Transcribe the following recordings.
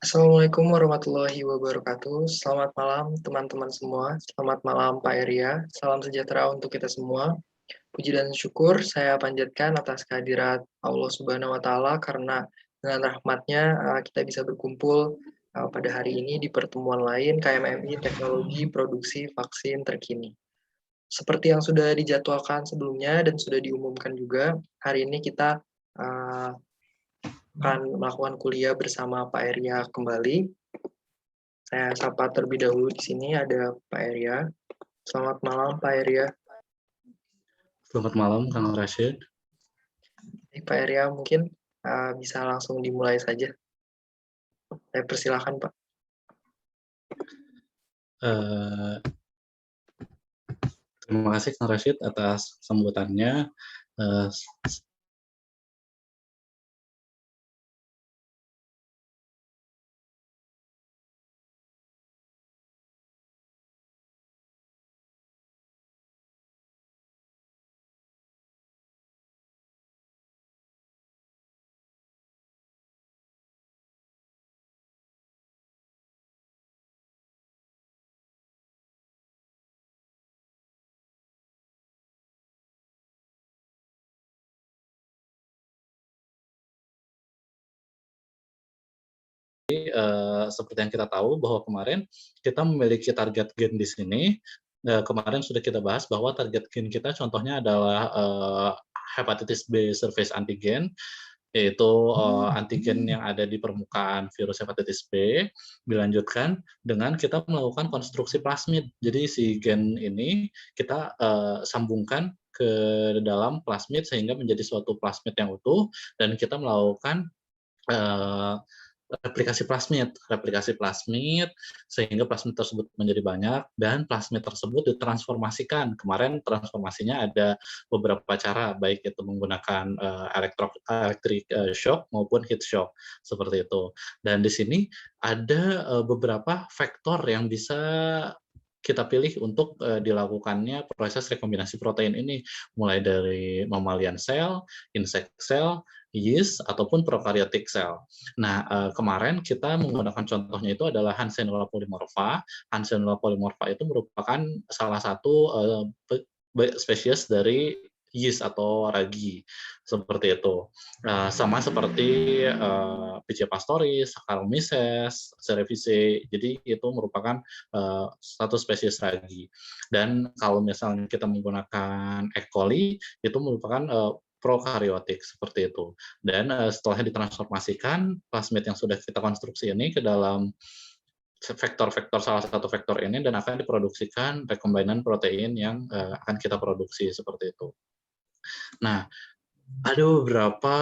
Assalamualaikum warahmatullahi wabarakatuh. Selamat malam teman-teman semua. Selamat malam Pak Eria. Salam sejahtera untuk kita semua. Puji dan syukur saya panjatkan atas kehadirat Allah Subhanahu wa Ta'ala karena dengan rahmatnya kita bisa berkumpul pada hari ini di pertemuan lain KMMI Teknologi Produksi Vaksin Terkini. Seperti yang sudah dijadwalkan sebelumnya dan sudah diumumkan juga, hari ini kita akan melakukan kuliah bersama Pak Eria kembali. Saya sapa terlebih dahulu di sini ada Pak Eria. Selamat malam Pak Eria. Selamat malam Kang Rashid. Pak Eria mungkin bisa langsung dimulai saja. Saya persilahkan Pak. Terima kasih Kang Rashid atas sambutannya. Seperti yang kita tahu bahwa kemarin kita memiliki target gen di sini. Kemarin sudah kita bahas bahwa target gen kita contohnya adalah hepatitis B surface antigen, yaitu antigen yang ada di permukaan virus hepatitis B, dilanjutkan dengan kita melakukan konstruksi plasmid. Jadi si gen ini kita sambungkan ke dalam plasmid sehingga menjadi suatu plasmid yang utuh, dan kita melakukan replikasi plasmid sehingga plasmid tersebut menjadi banyak dan plasmid tersebut ditransformasikan. Kemarin transformasinya ada beberapa cara, baik itu menggunakan electric shock maupun heat shock seperti itu. Dan di sini ada beberapa faktor yang bisa kita pilih untuk dilakukannya proses rekombinasi protein ini, mulai dari mammalian cell, insect cell, yeast, ataupun prokaryotik cell. Nah, kemarin kita menggunakan contohnya itu adalah Hansenella polymorpha. Hansenella polymorpha itu merupakan salah satu spesies dari yeast atau ragi, seperti itu. Sama seperti Pichia pastoris, Saccharomyces cerevisiae, jadi itu merupakan satu spesies ragi. Dan kalau misalnya kita menggunakan E. coli, itu merupakan prokaryotik seperti itu. Dan setelah ditransformasikan plasmid yang sudah kita konstruksi ini ke dalam salah satu vektor ini, dan akan diproduksikan rekombinan protein yang akan kita produksi seperti itu. Nah, ada beberapa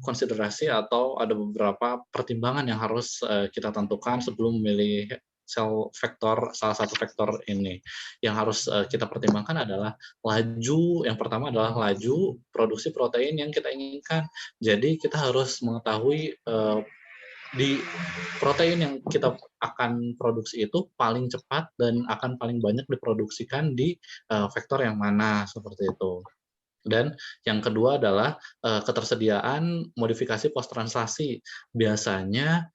konsiderasi atau ada beberapa pertimbangan yang harus kita tentukan sebelum memilih sel vektor, salah satu vektor ini. Yang harus kita pertimbangkan adalah laju, yang pertama adalah laju produksi protein yang kita inginkan. Jadi kita harus mengetahui di protein yang kita akan produksi itu paling cepat dan akan paling banyak diproduksikan di vektor yang mana, seperti itu. Dan yang kedua adalah ketersediaan modifikasi post-translasi. Biasanya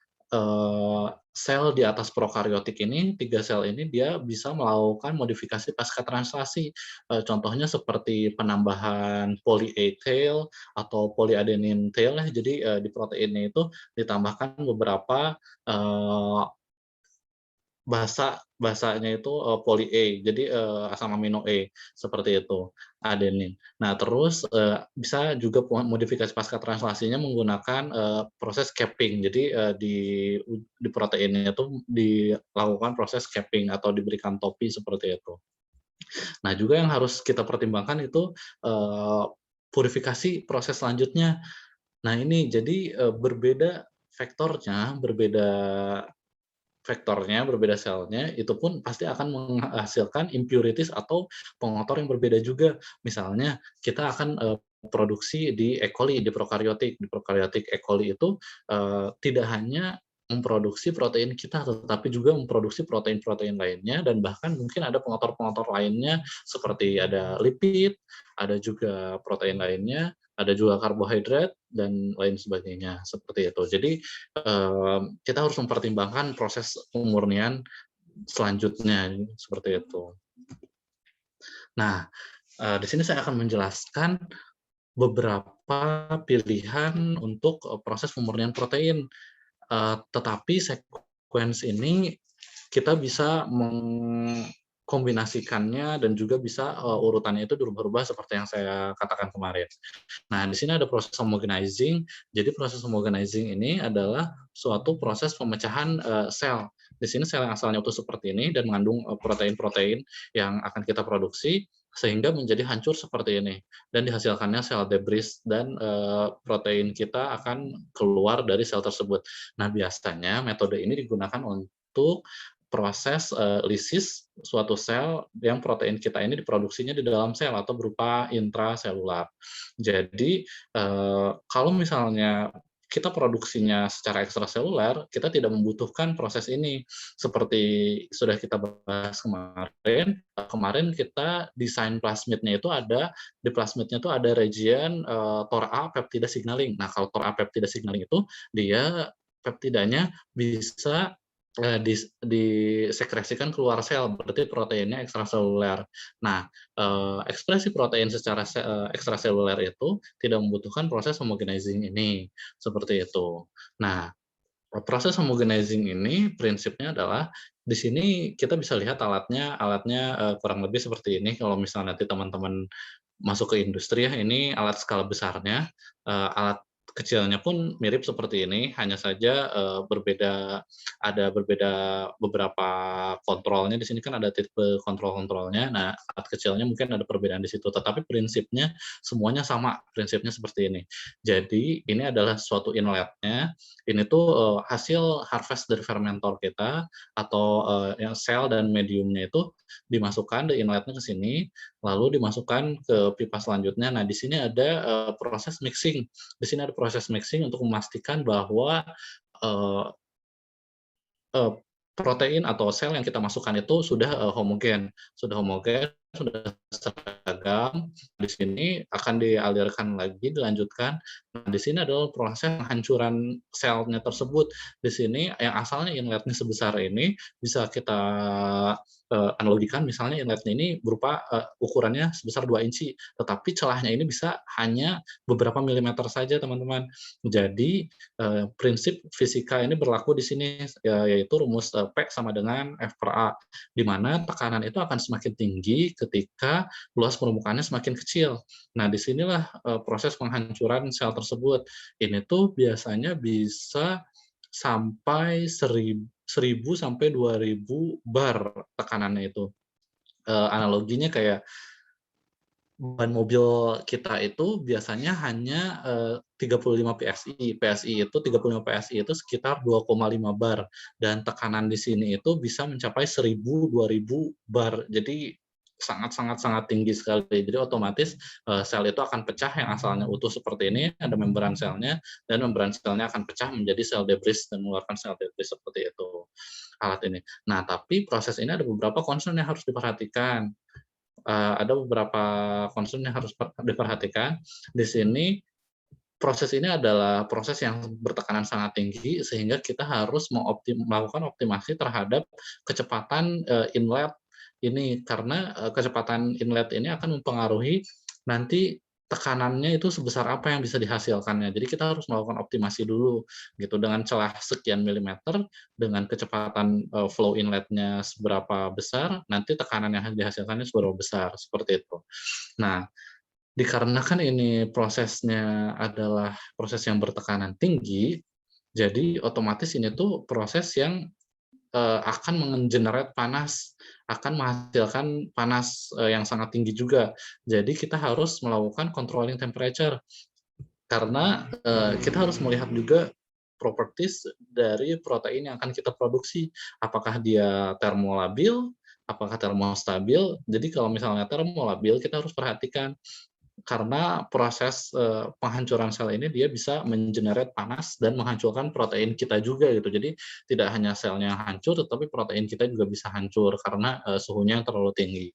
sel di atas prokaryotik ini, 3 sel ini, dia bisa melakukan modifikasi pasca translasi. Contohnya seperti penambahan poly A tail atau polyadenine tail. Jadi di proteinnya itu ditambahkan beberapa bahasanya itu poly A, jadi asam amino E, seperti itu, adenin. Nah, terus bisa juga modifikasi pasca translasinya menggunakan proses capping. Jadi di proteinnya itu dilakukan proses capping atau diberikan topi seperti itu. Nah, juga yang harus kita pertimbangkan itu purifikasi proses selanjutnya. Nah, ini jadi berbeda berbeda selnya, itu pun pasti akan menghasilkan impurities atau pengotor yang berbeda juga. Misalnya, kita akan produksi di E. coli, di prokaryotik. Di prokaryotik E. coli itu tidak hanya memproduksi protein kita, tetapi juga memproduksi protein-protein lainnya, dan bahkan mungkin ada pengotor-pengotor lainnya, seperti ada lipid, ada juga protein lainnya, ada juga karbohidrat dan lain sebagainya seperti itu. Jadi kita harus mempertimbangkan proses pemurnian selanjutnya seperti itu. Nah, di sini saya akan menjelaskan beberapa pilihan untuk proses pemurnian protein. Tetapi sequence ini kita bisa mengkombinasikannya dan juga bisa urutannya itu berubah-ubah seperti yang saya katakan kemarin. Nah, di sini ada proses homogenizing. Jadi proses homogenizing ini adalah suatu proses pemecahan sel. Di sini sel yang asalnya utuh seperti ini dan mengandung protein-protein yang akan kita produksi sehingga menjadi hancur seperti ini dan dihasilkannya sel debris dan protein kita akan keluar dari sel tersebut. Nah, biasanya metode ini digunakan untuk proses lisis suatu sel yang protein kita ini diproduksinya di dalam sel atau berupa intraselular. Jadi kalau misalnya kita produksinya secara ekstraseluler, kita tidak membutuhkan proses ini. Seperti sudah kita bahas kemarin, kemarin kita desain plasmidnya itu ada, di plasmidnya itu ada region TOR-A peptida signaling. Nah, kalau TOR-A peptida signaling itu, dia peptidanya bisa disekresikan keluar sel, berarti proteinnya ekstraseluler. Nah, ekspresi protein secara ekstraseluler itu tidak membutuhkan proses homogenizing ini, seperti itu. Nah, proses homogenizing ini prinsipnya adalah di sini kita bisa lihat alatnya kurang lebih seperti ini. Kalau misalnya nanti teman-teman masuk ke industri ya, ini alat skala besarnya, alat kecilnya pun mirip seperti ini, hanya saja berbeda beberapa kontrolnya. Di sini kan ada tipe kontrol-kontrolnya. Nah, alat kecilnya mungkin ada perbedaan di situ, tetapi prinsipnya semuanya sama, prinsipnya seperti ini. Jadi ini adalah suatu inletnya. Ini tuh hasil harvest dari fermentor kita atau yang sel dan mediumnya itu dimasukkan, di inletnya ke sini, lalu dimasukkan ke pipa selanjutnya. Nah, di sini ada proses mixing. Di sini ada proses mixing untuk memastikan bahwa eh, eh, protein atau sel yang kita masukkan itu sudah homogen, sudah seragam. Di sini akan dialirkan lagi, dilanjutkan. Nah, di sini adalah proses penghancuran selnya tersebut. Di sini yang asalnya inletnya sebesar ini bisa kita analogikan, misalnya inletnya ini berupa ukurannya sebesar 2 inci, tetapi celahnya ini bisa hanya beberapa milimeter saja, teman-teman. Jadi prinsip fisika ini berlaku di sini, yaitu rumus P sama dengan F per A, di mana tekanan itu akan semakin tinggi ketika luas permukaannya semakin kecil. Nah, disinilah proses penghancuran sel tersebut. Ini tuh biasanya bisa sampai 1.000 sampai 2.000 bar tekanannya itu. Analoginya kayak ban mobil kita itu biasanya hanya 35 PSI. PSI itu 35 PSI itu sekitar 2,5 bar dan tekanan di sini itu bisa mencapai 1.000 2.000 bar. Jadi sangat sangat sangat tinggi sekali. Jadi otomatis sel itu akan pecah, yang asalnya utuh seperti ini, ada membran selnya, dan membran selnya akan pecah menjadi sel debris dan mengeluarkan sel debris seperti itu alat ini. Nah, tapi proses ini ada beberapa concern yang harus diperhatikan. Ada beberapa concern yang harus diperhatikan. Di sini proses ini adalah proses yang bertekanan sangat tinggi, sehingga kita harus melakukan optimasi terhadap kecepatan inlet ini, karena kecepatan inlet ini akan mempengaruhi nanti tekanannya itu sebesar apa yang bisa dihasilkannya. Jadi kita harus melakukan optimasi dulu gitu, dengan celah sekian milimeter, dengan kecepatan flow inletnya seberapa besar, nanti tekanan yang dihasilkannya seberapa besar, seperti itu. Nah, dikarenakan ini prosesnya adalah proses yang bertekanan tinggi, jadi otomatis ini tuh proses yang akan menge-generate panas, akan menghasilkan panas yang sangat tinggi juga. Jadi kita harus melakukan controlling temperature, karena kita harus melihat juga properties dari protein yang akan kita produksi. Apakah dia termolabil, apakah termostabil. Jadi kalau misalnya termolabil, kita harus perhatikan, karena proses penghancuran sel ini dia bisa mengenerate panas dan menghancurkan protein kita juga gitu. Jadi tidak hanya selnya yang hancur, tetapi protein kita juga bisa hancur karena suhunya yang terlalu tinggi.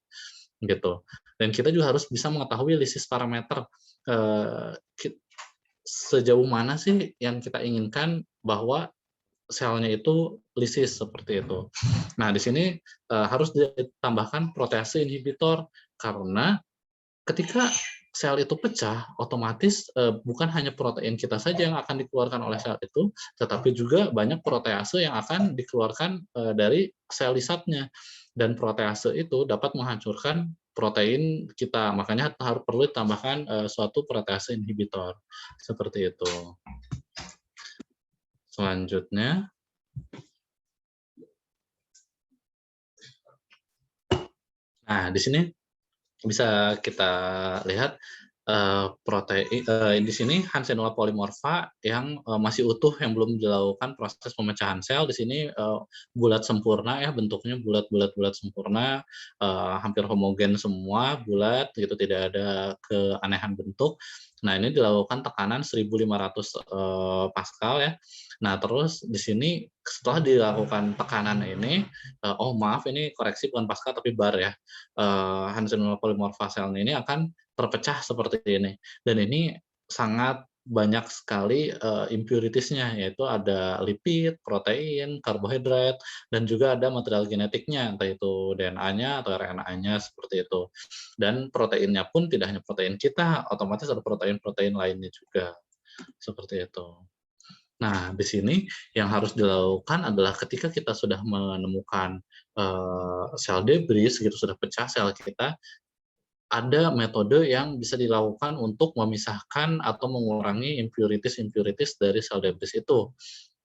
gitu. Dan kita juga harus bisa mengetahui lisis parameter, eee, sejauh mana sih yang kita inginkan bahwa selnya itu lisis, seperti itu. Nah, di sini, harus ditambahkan protease inhibitor, karena ketika sel itu pecah, otomatis, bukan hanya protein kita saja yang akan dikeluarkan oleh sel itu, tetapi juga banyak protease yang akan dikeluarkan, dari sel lisatnya. Dan protease itu dapat menghancurkan protein kita, makanya perlu ditambahkan, suatu protease inhibitor, seperti itu. Selanjutnya, nah di sini bisa kita lihat, di sini Hansenella polymorpha yang, masih utuh, yang belum dilakukan proses pemecahan sel. Di sini, bulat sempurna ya, bentuknya bulat bulat bulat sempurna, hampir homogen semua, bulat gitu, tidak ada keanehan bentuk. Nah, ini dilakukan tekanan 1.500, Pascal ya. Nah, terus di sini setelah dilakukan tekanan ini, oh maaf, ini koreksi, bukan Pascal tapi bar ya. Hansenella polymorpha cell ini akan terpecah seperti ini. Dan ini sangat banyak sekali, impurities-nya, yaitu ada lipid, protein, karbohidrat, dan juga ada material genetiknya, entah itu DNA-nya atau RNA-nya, seperti itu. Dan proteinnya pun tidak hanya protein kita, otomatis ada protein-protein lainnya juga, seperti itu. Nah, di sini yang harus dilakukan adalah ketika kita sudah menemukan, sel debris gitu, sudah pecah sel kita, ada metode yang bisa dilakukan untuk memisahkan atau mengurangi impurities-impurities dari sel debris itu.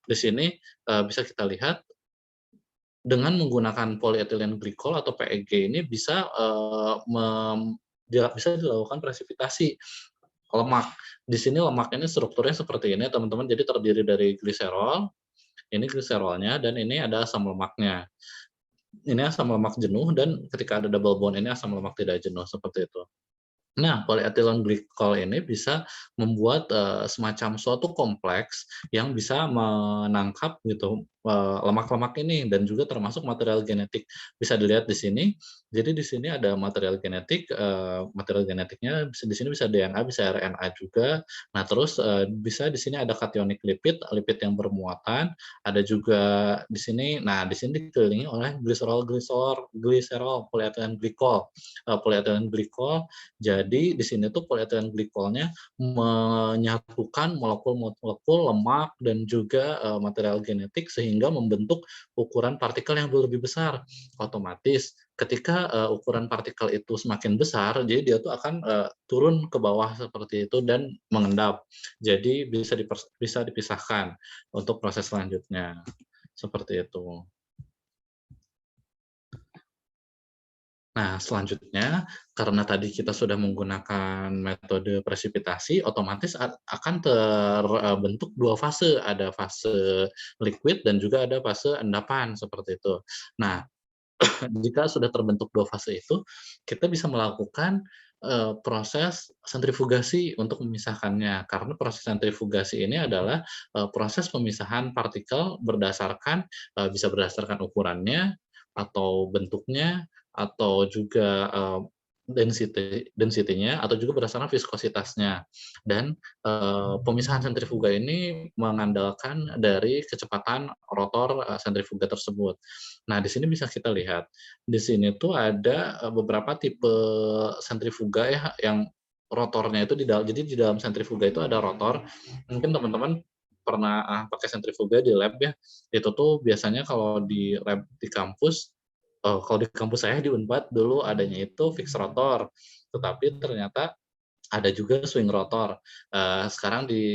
Di sini, bisa kita lihat dengan menggunakan polyethylene glycol atau PEG ini bisa, bisa dilakukan presipitasi lemak. Di sini lemak ini strukturnya seperti ini teman-teman, jadi terdiri dari gliserol, ini gliserolnya, dan ini ada asam lemaknya. Ini asam lemak jenuh, dan ketika ada double bond ini asam lemak tidak jenuh, seperti itu. Nah, polyethylene glycol ini bisa membuat, semacam suatu kompleks yang bisa menangkap gitu, lemak-lemak ini, dan juga termasuk material genetik. Bisa dilihat di sini, jadi di sini ada material genetik, material genetiknya di sini bisa DNA, bisa RNA juga. Nah, terus, bisa di sini ada cationic lipid, lipid yang bermuatan, ada juga di sini, nah di sini dikelilingi oleh gliserol, polyethylene glycol. Polyethylene glycol, jadi di sini tuh polyethylene glikolnya menyatukan molekul-molekul lemak dan juga, material genetik sehingga membentuk ukuran partikel yang lebih besar. Otomatis ketika, ukuran partikel itu semakin besar, jadi dia tuh akan, turun ke bawah seperti itu dan mengendap. Jadi bisa dipisahkan untuk proses selanjutnya, seperti itu. Nah, selanjutnya, karena tadi kita sudah menggunakan metode presipitasi, otomatis akan terbentuk 2 fase, ada fase liquid dan juga ada fase endapan, seperti itu. Nah, jika sudah terbentuk 2 fase itu, kita bisa melakukan, proses sentrifugasi untuk memisahkannya. Karena proses sentrifugasi ini adalah, proses pemisahan partikel berdasarkan, bisa berdasarkan ukurannya, atau bentuknya, atau juga, density-nya, atau juga berdasarkan viskositasnya. Dan, pemisahan sentrifuga ini mengandalkan dari kecepatan rotor, sentrifuga tersebut. Nah, di sini bisa kita lihat, di sini tuh ada, beberapa tipe sentrifuga ya, yang rotornya itu jadi di dalam sentrifuga itu ada rotor. Mungkin teman-teman pernah, pakai sentrifuga di lab ya, itu tuh biasanya kalau di lab di kampus, kalau di kampus saya di Unpad dulu adanya itu fix rotor, tetapi ternyata ada juga swing rotor. Sekarang di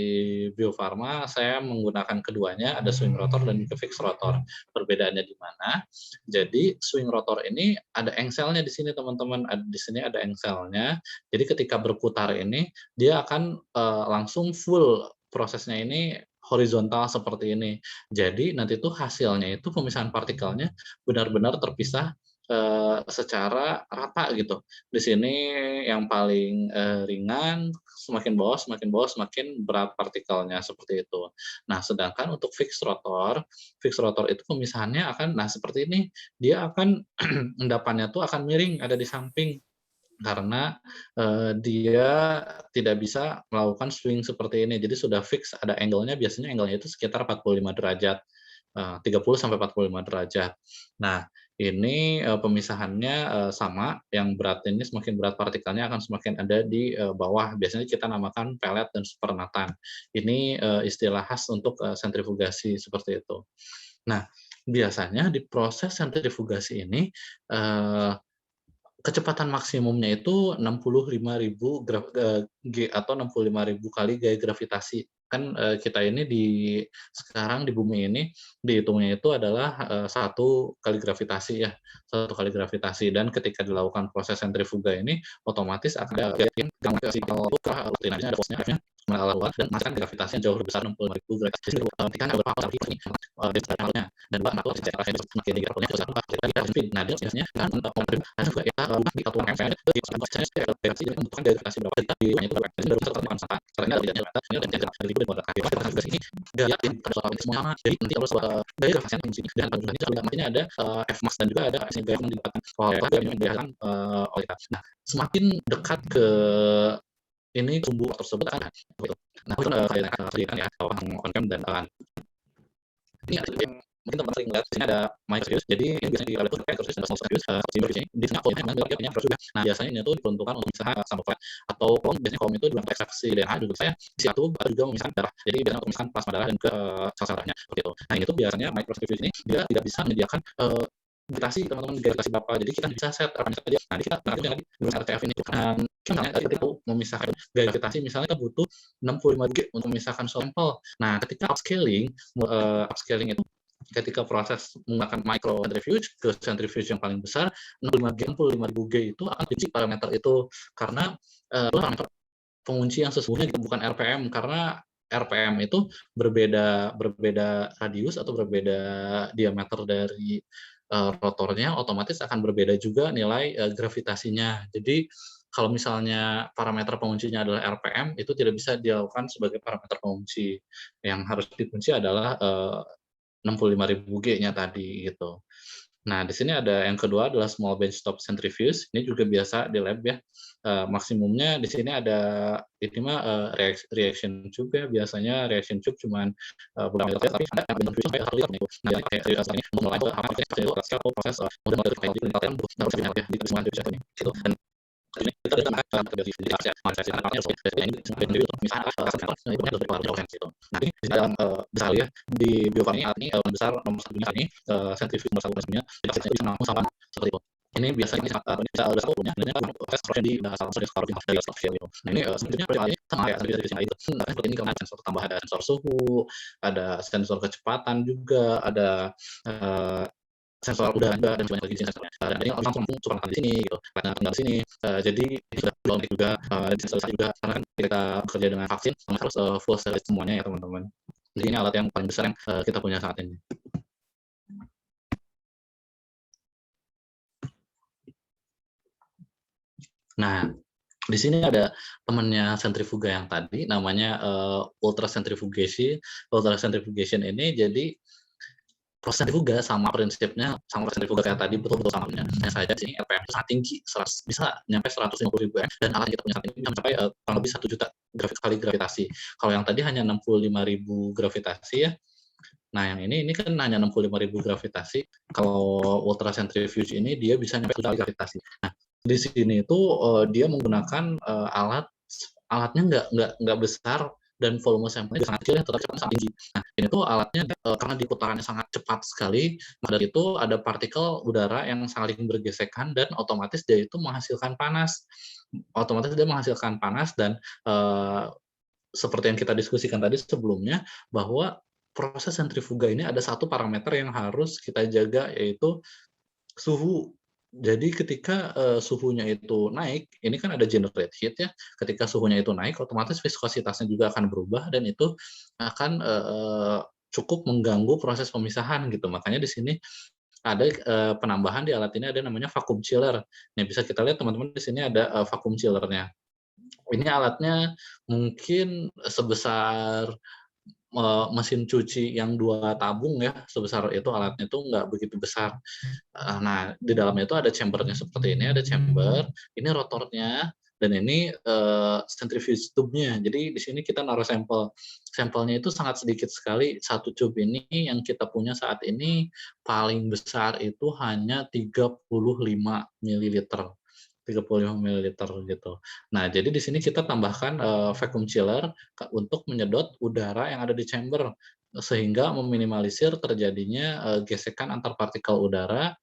Bio Farma saya menggunakan keduanya, ada swing rotor dan juga fix rotor. Perbedaannya di mana? Jadi swing rotor ini ada engselnya di sini teman-teman, di sini ada engselnya. Jadi ketika berputar ini dia akan, langsung full prosesnya ini horizontal seperti ini. Jadi nanti tuh hasilnya itu pemisahan partikelnya benar-benar terpisah, secara rata gitu. Di sini yang paling, ringan, semakin bawah semakin berat partikelnya, seperti itu. Nah, sedangkan untuk fixed rotor itu pemisahannya akan nah seperti ini, dia akan endapannya tuh akan miring, ada di samping. Karena, dia tidak bisa melakukan swing seperti ini. Jadi sudah fix ada angle-nya, biasanya angle-nya itu sekitar 45 derajat, 30 sampai 45 derajat. Nah, ini, pemisahannya, sama, yang berat ini semakin berat partikelnya akan semakin ada di, bawah. Biasanya kita namakan pellet dan supernatan. Ini, istilah khas untuk, sentrifugasi seperti itu. Nah, biasanya di proses sentrifugasi ini, eee kecepatan maksimumnya itu 65.000 G atau 65.000 kali gaya gravitasi. Kan, kita ini sekarang di bumi ini dihitungnya itu adalah, 1 kali gravitasi ya, 1 kali gravitasi dan ketika dilakukan proses sentrifuga ini otomatis akan ada gaya yang rutinasinya ada force-nya, F-nya luar dan masa gravitasi yang jauh lebih besar 65.000 gravitasi ketika ada beberapa ini, dari halnya dan atau semakin tinggi nah dia biasanya kan untuk ada juga kita di satu M jadi membutuhkan gravitasi berapa ketika di itu baru tertekan sama karena tidak nyata ini dan tidak dari buat kaki gravitasi ini gaya yang soal ini semua sama jadi nanti terus gaya gravitasi yang di sini dan ini juga makanya ada F mass dan juga ada gaya yang didapatkan oleh yang dihasilkan oleh kita. Nah, semakin dekat ke ini sumbu tersebut kan gitu. Nah, itu kan ya on cam dan ini ada yang mungkin teman-teman sering lihat di sini ada microserius. Jadi ini biasanya di lab itu pakai microserius dan small serius di sini di sini kolomnya memang dia punya juga. Nah, biasanya ini tuh diperuntukkan untuk misalnya sampel flat atau kolom biasanya kolom itu dibilang ekstraksi DNA juga saya di satu juga memisahkan darah. Jadi biasanya untuk memisahkan plasma darah dan ke sel darahnya seperti itu. Nah, ini tuh biasanya microserius ini dia tidak bisa menyediakan gravitasi teman-teman gravitasi berapa jadi kita bisa set apa dia nanti kita nanti lagi dengan RTF ini kan misalnya ketika memisahkan gravitasi misalnya kita butuh 65 G untuk memisahkan sampel. Nah, ketika upscaling itu ketika proses menggunakan micro centrifuge ke centrifuge yang paling besar 65 G itu akan diuji parameter itu karena parameter pengunci yang sesungguhnya bukan RPM karena RPM itu berbeda radius atau berbeda diameter dari rotornya, otomatis akan berbeda juga nilai gravitasinya. Jadi kalau misalnya parameter penguncinya adalah RPM, itu tidak bisa dilakukan sebagai parameter pengunci. Yang harus dikunci adalah 65.000 G-nya tadi gitu. Nah, di sini ada yang kedua adalah small benchtop centrifuge. Ini juga biasa di lab ya. Maksimumnya di sini ada ini mah reaction tube ya. Biasanya reaction tube cuman beberapa meter tapi ada centrifuge sampai 1 liter nih. Nah, kayak ini mulai apa proses model kayak di lingkaran harus ya di semua ini gitu. Dan ini kita dengan dari Asia Malaysia ini misalnya itu ada beberapa gitu. Nah, ini di dalam besar ya di Bio Farma ini besar nomor 1 dunia ini sentrifuge nomor 1 dunia tidak bisa menampung sampah seperti itu. Ini biasanya ini bisa ada satu punya dan proses proses di dasar proses skor dari sosial itu. Nah, ini sebenarnya perbedaannya sama ya dari sini itu. Nah, seperti ini karena sensor tambah ada sensor suhu, ada sensor kecepatan juga, ada sensor udara juga dan banyak lagi sensornya. Dan ini langsung super di sini gitu. Karena tinggal di sini. Jadi ini sudah belum juga dan sensor juga karena kan kita bekerja dengan vaksin harus full service semuanya ya teman-teman. Jadi ini alat yang paling besar yang kita punya saat ini. Nah, di sini ada temannya sentrifuga yang tadi namanya ultracentrifugation. Ultracentrifugation ini jadi proses sentrifuga sama prinsipnya sama sentrifuga kayak tadi betul-betul sama. Hanya saja di sini RPM sangat tinggi, bisa nyampe 150.000 M dan alat yang kita punya saat ini bisa mencapai kurang lebih 1 juta kali gravitasi. Kalau yang tadi hanya 65.000 gravitasi ya. Nah, yang ini kan hanya 65.000 gravitasi. Kalau ultracentrifuge ini dia bisa nyampe 1 juta kali gravitasi. Nah, di sini itu dia menggunakan alatnya nggak besar dan volume sampelnya sangat kecil ya, tetap sangat tinggi. Nah, ini tuh alatnya karena diputarannya sangat cepat sekali, maka dari itu ada partikel udara yang saling bergesekan dan otomatis dia itu menghasilkan panas. Otomatis dia menghasilkan panas dan seperti yang kita diskusikan tadi sebelumnya bahwa proses sentrifuga ini ada satu parameter yang harus kita jaga yaitu suhu. Jadi ketika suhunya itu naik, ini kan ada generate heat ya. Ketika suhunya itu naik, otomatis viskositasnya juga akan berubah dan itu akan cukup mengganggu proses pemisahan gitu. Makanya di sini ada penambahan di alat ini ada namanya vacuum chiller. Nih bisa kita lihat teman-teman di sini ada vacuum chiller-nya. Ini alatnya mungkin sebesar mesin cuci yang 2 tabung ya, sebesar itu alatnya itu nggak begitu besar. Nah, di dalamnya itu ada chamber-nya seperti ini, ada chamber, ini rotornya, dan ini centrifuge tube-nya. Jadi di sini kita naruh sampel. Sampelnya itu sangat sedikit sekali. Satu tube ini yang kita punya saat ini paling besar itu hanya 35 mililiter. 35 mililiter gitu. Nah, jadi di sini kita tambahkan vacuum chiller untuk menyedot udara yang ada di chamber sehingga meminimalisir terjadinya gesekan antar partikel udara,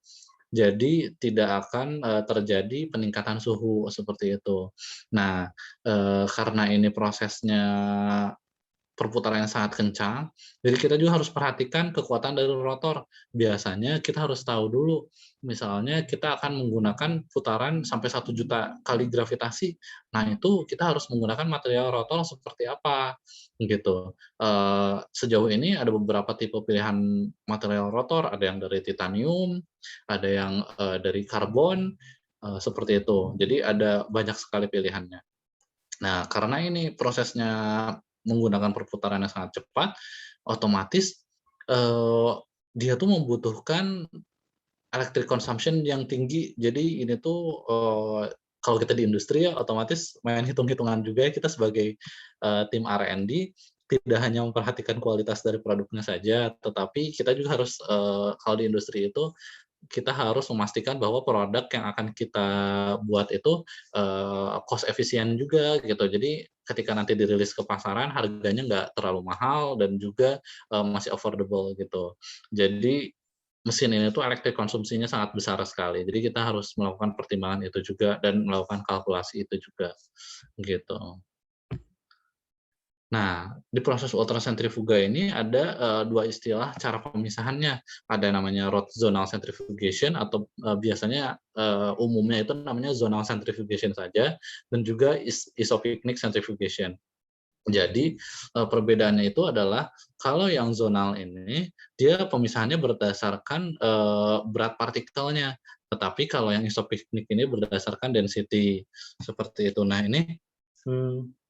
jadi tidak akan terjadi peningkatan suhu seperti itu. Nah, karena ini prosesnya perputaran yang sangat kencang, jadi kita juga harus perhatikan kekuatan dari rotor. Biasanya kita harus tahu dulu, misalnya kita akan menggunakan putaran sampai 1 juta kali gravitasi. Nah, itu kita harus menggunakan material rotor seperti apa, gitu. Sejauh ini ada beberapa tipe pilihan material rotor, ada yang dari titanium, ada yang dari karbon, seperti itu. Jadi ada banyak sekali pilihannya. Nah, karena ini prosesnya menggunakan perputaran yang sangat cepat, otomatis, eee, dia tuh membutuhkan electric consumption yang tinggi. Jadi ini tuh, kalau kita di industri ya otomatis main hitung-hitungan juga ya kita sebagai, tim R&D, tidak hanya memperhatikan kualitas dari produknya saja, tetapi kita juga harus, kalau di industri itu kita harus memastikan bahwa produk yang akan kita buat itu, cost efisien juga gitu. Jadi ketika nanti dirilis ke pasaran harganya nggak terlalu mahal dan juga, masih affordable gitu. Jadi mesin ini tuh elektrik konsumsinya sangat besar sekali. Jadi kita harus melakukan pertimbangan itu juga dan melakukan kalkulasi itu juga, gitu. Nah, di proses ultrasentrifuga ini ada, 2 istilah cara pemisahannya. Ada yang namanya rod zonal centrifugation atau, biasanya, umumnya itu namanya zonal centrifugation saja dan juga isopycnic centrifugation. Jadi, perbedaannya itu adalah kalau yang zonal ini, dia pemisahannya berdasarkan, berat partikelnya, tetapi kalau yang isopycnic ini berdasarkan density, seperti itu. Nah ini, mmm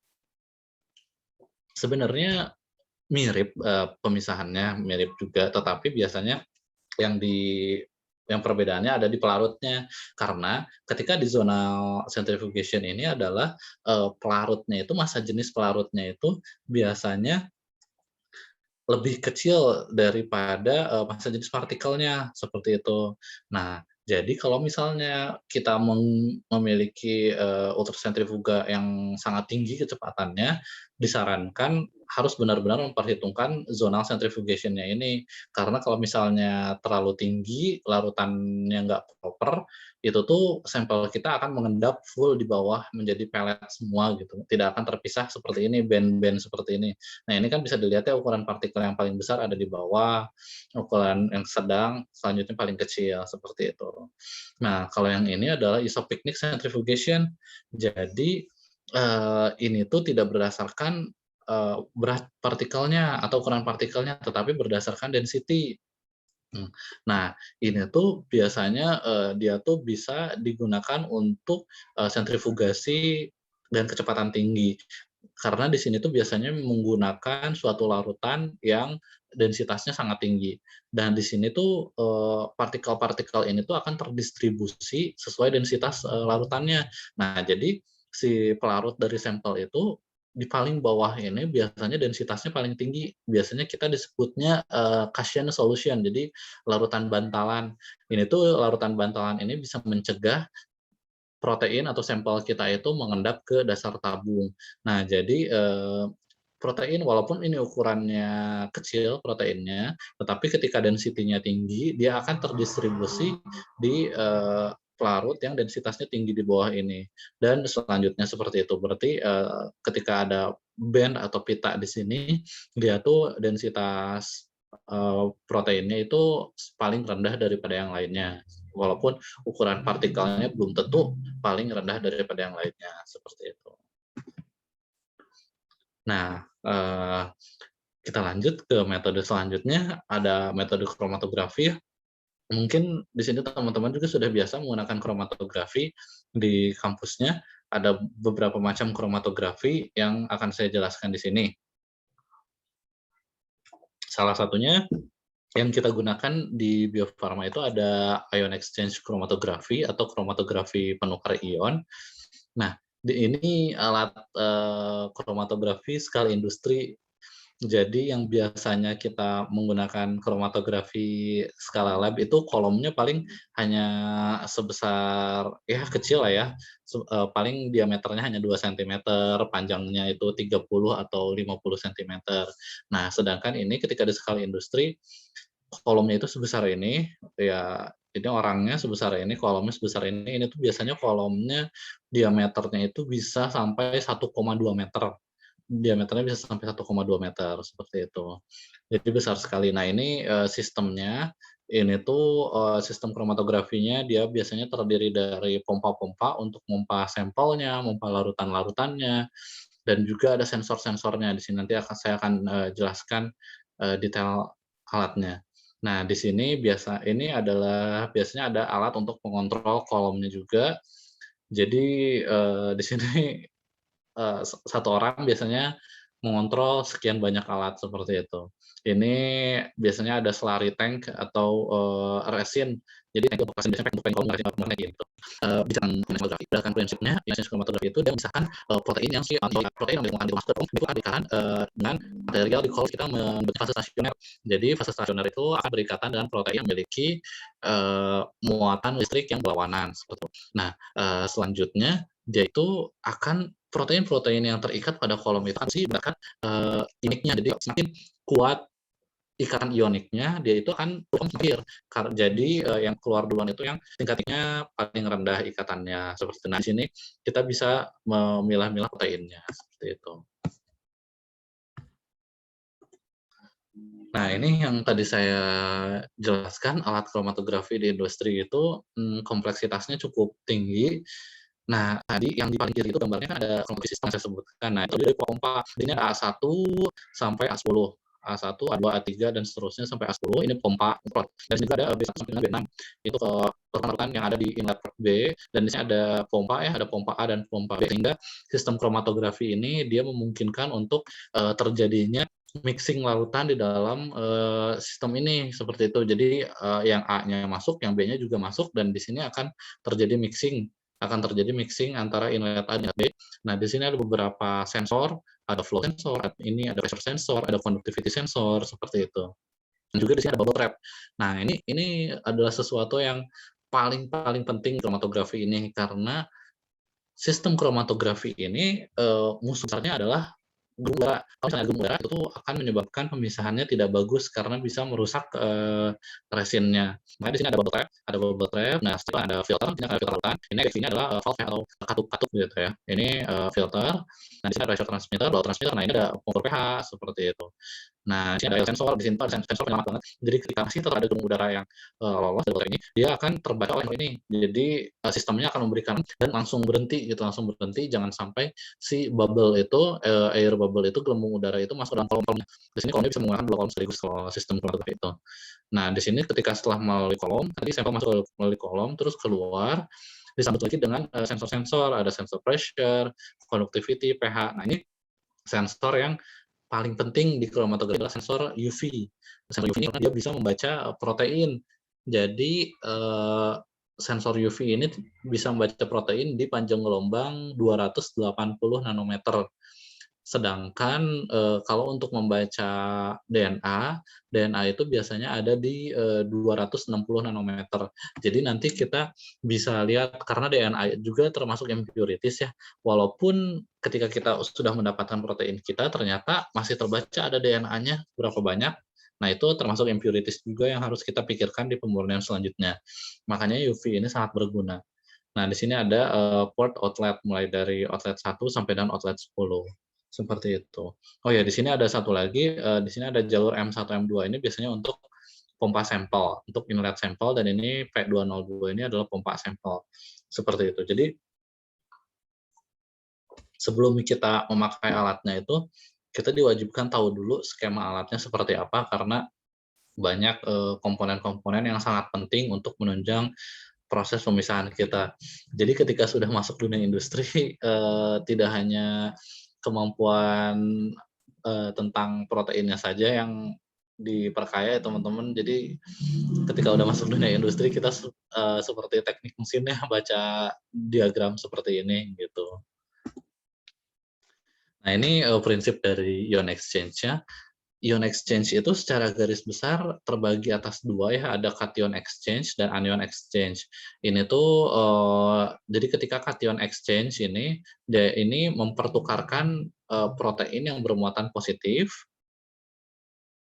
sebenarnya mirip, pemisahannya mirip juga, tetapi biasanya yang di yang perbedaannya ada di pelarutnya. Karena ketika di zonal centrifugation ini adalah, pelarutnya itu massa jenis pelarutnya itu biasanya lebih kecil daripada, massa jenis partikelnya, seperti itu. Nah, jadi kalau misalnya kita memiliki, ultrasentrifuga yang sangat tinggi kecepatannya, disarankan harus benar-benar memperhitungkan zonal centrifugation-nya ini. Karena kalau misalnya terlalu tinggi, larutannya nggak proper, itu tuh sampel kita akan mengendap full di bawah menjadi pelet semua gitu, tidak akan terpisah seperti ini, band-band seperti ini. Nah, ini kan bisa dilihat ya ukuran partikel yang paling besar ada di bawah, ukuran yang sedang selanjutnya paling kecil, seperti itu. Nah, kalau yang ini adalah isopycnic centrifugation. Jadi, ini tuh tidak berdasarkan, berat partikelnya atau ukuran partikelnya, tetapi berdasarkan density. Mmm. Nah, ini tuh biasanya, dia tuh bisa digunakan untuk, sentrifugasi dan kecepatan tinggi. Karena di sini tuh biasanya menggunakan suatu larutan yang densitasnya sangat tinggi. Dan di sini tuh, partikel-partikel ini tuh akan terdistribusi sesuai densitas, larutannya. Nah, jadi si pelarut dari sampel itu di paling bawah ini biasanya densitasnya paling tinggi. Biasanya kita disebutnya, Cation solution, jadi larutan bantalan. Ini tuh larutan bantalan ini bisa mencegah protein atau sampel kita itu mengendap ke dasar tabung. Nah, jadi, protein walaupun ini ukurannya kecil proteinnya, tetapi ketika density-nya tinggi, dia akan terdistribusi di, pelarut yang densitasnya tinggi di bawah ini. Dan selanjutnya seperti itu. Berarti, ketika ada band atau pita di sini, dia tuh densitas, proteinnya itu paling rendah daripada yang lainnya. Walaupun ukuran partikelnya belum tentu paling rendah daripada yang lainnya, seperti itu. Nah, kita lanjut ke metode selanjutnya, ada metode kromatografi. Mungkin di sini teman-teman juga sudah biasa menggunakan kromatografi di kampusnya. Ada beberapa macam kromatografi yang akan saya jelaskan di sini. Salah satunya yang kita gunakan di Bio Farma itu ada ion exchange chromatography atau kromatografi penukar ion. Nah, ini alat kromatografi skala industri. Jadi yang biasanya kita menggunakan kromatografi skala lab itu kolomnya paling hanya sebesar ya kecil lah ya, paling diameternya hanya 2 sentimeter, panjangnya itu 30 atau 50 sentimeter. Nah, sedangkan ini ketika di skala industri, kolomnya itu sebesar ini, ya ini orangnya sebesar ini, kolomnya sebesar ini tuh biasanya kolomnya diameternya itu bisa sampai 1,2 meter. Diameternya bisa sampai 1,2 meter, seperti itu. Jadi besar sekali. Nah ini, sistemnya, ini tuh, sistem kromatografinya dia biasanya terdiri dari pompa-pompa untuk mompa sampelnya, mompa larutan-larutannya, dan juga ada sensor-sensornya. Di sini nanti saya akan, jelaskan, detail alatnya. Nah, di sini biasanya ada alat untuk mengontrol kolomnya juga. Jadi, di sini satu orang biasanya mengontrol sekian banyak alat seperti itu. Ini biasanya ada slurry tank atau, resin. Jadi tank bekas biasanya pakai untuk resin warna gitu. Bicara kromatografi, berdasarkan prinsipnya, resin kromatografi itu dia memisahkan, protein yang protein yang dimasukkan itu akan diikatkan, dengan material di kalau kita membentuk fase stasioner. Jadi fase stasioner itu akan berikatan dengan protein yang memiliki, muatan listrik yang berlawanan, seperti itu. Nah, selanjutnya dia itu akan protein-protein yang terikat pada kolom itu akan diibaratkan, ioniknya. Jadi semakin kuat ikatan ioniknya, dia itu akan semakin jadi, yang keluar duluan itu yang tingkatnya paling rendah ikatannya, seperti itu. Nah, di sini kita bisa memilah-milah proteinnya, seperti itu. Nah, ini yang tadi saya jelaskan, alat kromatografi di industri itu, kompleksitasnya cukup tinggi. Nah, tadi yang di paling kiri itu gambarnya kan ada kronologi sistem yang saya sebutkan. Nah, itu dari pompa. Ini ada A1 sampai A10. A1, A2, A3, dan seterusnya sampai A10. Ini pompa prot. Dan sini juga ada B1 sampai dengan B6. Itu ke rekan-rekan yang ada di inlet B. Dan di sini ada pompa ya, ada pompa A dan pompa B. Sehingga sistem kromatografi ini dia memungkinkan untuk terjadinya mixing larutan di dalam sistem ini seperti itu. Jadi yang A-nya masuk, yang B-nya juga masuk, dan di sini akan terjadi mixing antara inlet A dan B. Nah, di sini ada beberapa sensor, ada flow sensor, ini ada pressure sensor, ada conductivity sensor, seperti itu. Dan juga di sini ada bubble trap. Nah, ini adalah sesuatu yang paling penting kromatografi ini, karena sistem kromatografi ini, musuh besarnya adalah gembung udara. Kalau misalnya gembung udara itu akan menyebabkan pemisahannya tidak bagus karena bisa merusak, resinnya. Makanya di sini ada bubble trap, nah setelah ada filter, ini ada filter larutan, ini adalah, valve atau katup gitu ya. Ini, filter, nah di sini ada pressure transmitter, flow transmitter, nah ini ada pengukur pH, seperti itu. Nah, di sini ada air sensor, di sini tuh ada sensor penyelamat banget. Jadi ketika masih tetap ada gembung udara yang, lolos dari ini, dia akan terbaca oleh ini. Jadi, sistemnya akan memberikan dan langsung berhenti gitu, langsung berhenti, jangan sampai si bubble itu, air bubble itu, gelembung udara itu masuk dalam kolom-kolomnya. Di sini kolomnya bisa menggunakan 2 kolom sekaligus kalau sistem kromatografi itu. Nah, di sini ketika setelah melalui kolom, tadi sampel masuk melalui kolom, terus keluar, disambut lagi dengan, sensor-sensor, ada sensor pressure, conductivity, pH. Nah, ini sensor yang paling penting di kromatografi adalah sensor UV. Sensor UV ini dia bisa membaca protein. Jadi, sensor UV ini bisa membaca protein di panjang gelombang 280 nanometer. Sedangkan, kalau untuk membaca DNA itu biasanya ada di, 260 nanometer. Jadi nanti kita bisa lihat karena DNA juga termasuk impurities ya, walaupun ketika kita sudah mendapatkan protein kita ternyata masih terbaca ada DNA-nya berapa banyak. Nah, itu termasuk impurities juga yang harus kita pikirkan di pemurnian selanjutnya. Makanya UV ini sangat berguna. Nah, di sini ada, port outlet mulai dari outlet 1 sampai dengan outlet 10. Seperti itu. Oh ya, di sini ada satu lagi, di sini ada jalur M1, M2 ini biasanya untuk pompa sampel, untuk inlet sampel, dan ini P202 ini adalah pompa sampel, seperti itu. Jadi, sebelum kita memakai alatnya itu, kita diwajibkan tahu dulu skema alatnya seperti apa, karena banyak komponen-komponen yang sangat penting untuk menunjang proses pemisahan kita. Jadi ketika sudah masuk dunia industri, tidak hanya kemampuan tentang proteinnya saja yang diperkaya ya teman-teman. Jadi ketika udah masuk dunia industri kita seperti teknik mesinnya baca diagram seperti ini gitu. Nah ini prinsip dari ion exchange-nya. Ion exchange itu secara garis besar terbagi atas dua ya, ada cation exchange dan anion exchange. Ini tuh jadi ketika cation exchange ini, dia ini mempertukarkan protein yang bermuatan positif,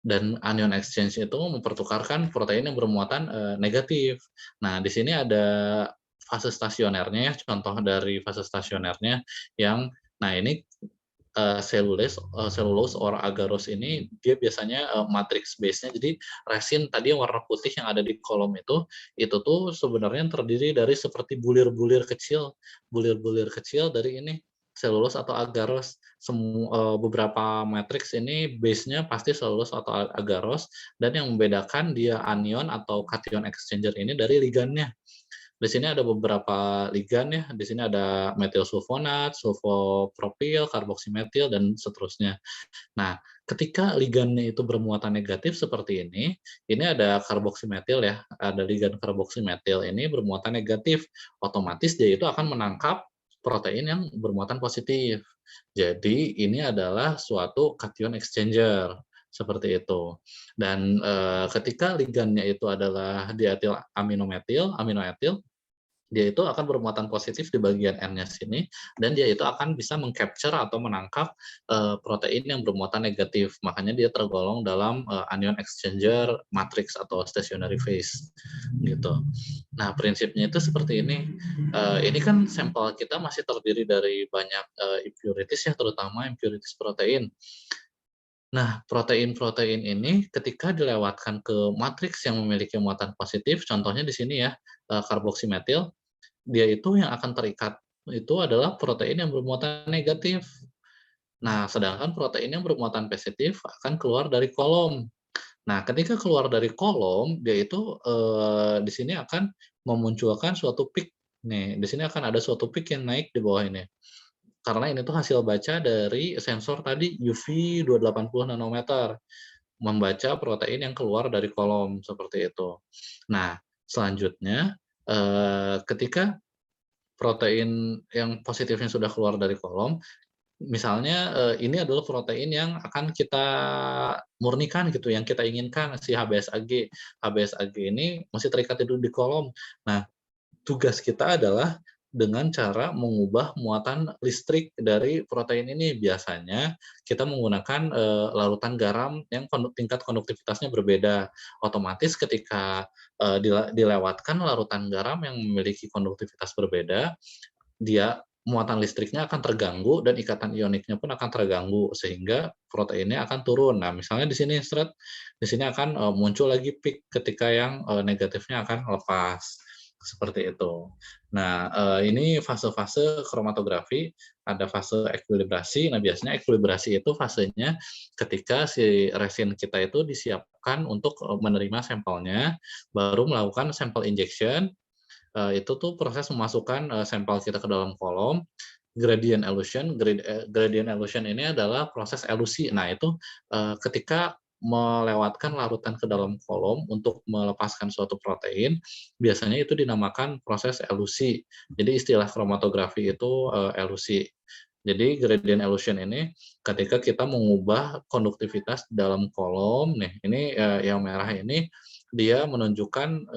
dan anion exchange itu mempertukarkan protein yang bermuatan negatif. Nah, di sini ada fase stasionernya ya, contoh dari fase stasionernya yang, nah ini cellulose or agarose ini dia biasanya matrix base-nya. Jadi resin tadi yang warna putih yang ada di kolom itu tuh sebenarnya terdiri dari seperti bulir-bulir kecil dari ini cellulose atau agarose. Beberapa matrix ini base-nya pasti cellulose atau agarose, dan yang membedakan dia anion atau cation exchanger ini dari ligannya. Di sini ada beberapa ligan ya, di sini ada metil sulfonat, sulfopropil, karboksimetil, dan seterusnya. Nah, ketika ligannya itu bermuatan negatif seperti ini ada karboksimetil ya, ada ligan karboksimetil ini bermuatan negatif, otomatis dia itu akan menangkap protein yang bermuatan positif. Jadi ini adalah suatu cation exchanger, seperti itu. Dan ketika ligannya itu adalah dietil aminoetil, dia itu akan bermuatan positif di bagian N-nya sini, dan dia itu akan bisa meng-capture atau menangkap protein yang bermuatan negatif. Makanya dia tergolong dalam anion exchanger matrix atau stationary phase gitu. Nah, prinsipnya itu seperti ini. Ini kan sampel kita masih terdiri dari banyak impurities ya, terutama impurities protein. Nah, protein-protein ini ketika dilewatkan ke matriks yang memiliki muatan positif, contohnya di sini ya, karboksimetil, dia itu yang akan terikat itu adalah protein yang bermuatan negatif. Nah, sedangkan protein yang bermuatan positif akan keluar dari kolom. Nah, ketika keluar dari kolom, dia itu di sini akan memunculkan suatu peak nih. Di sini akan ada suatu peak yang naik di bawah ini. Karena ini tuh hasil baca dari sensor tadi UV 280 nanometer, membaca protein yang keluar dari kolom seperti itu. Nah, selanjutnya ketika protein yang positifnya sudah keluar dari kolom, misalnya, ini adalah protein yang akan kita murnikan gitu, yang kita inginkan si HBsAg. HBsAg ini masih terikat di kolom. Nah, tugas kita adalah dengan cara mengubah muatan listrik dari protein ini. Biasanya kita menggunakan larutan garam yang tingkat konduktivitasnya berbeda. Otomatis ketika dilewatkan larutan garam yang memiliki konduktivitas berbeda, dia muatan listriknya akan terganggu dan ikatan ioniknya pun akan terganggu, sehingga proteinnya akan turun. Nah, misalnya di sini di sini akan muncul lagi peak ketika yang negatifnya akan lepas, seperti itu. Nah, ini fase-fase kromatografi, ada fase ekuilibrasi. Nah, biasanya ekuilibrasi itu fasenya ketika si resin kita itu disiapkan untuk menerima sampelnya, baru melakukan sampel injection. Itu tuh proses memasukkan sampel kita ke dalam kolom, gradient elution ini adalah proses elusi. Nah, itu ketika melewatkan larutan ke dalam kolom untuk melepaskan suatu protein, biasanya itu dinamakan proses elusi. Jadi istilah kromatografi itu elusi. Jadi gradient elution ini ketika kita mengubah konduktivitas dalam kolom, nih ini yang merah ini dia menunjukkan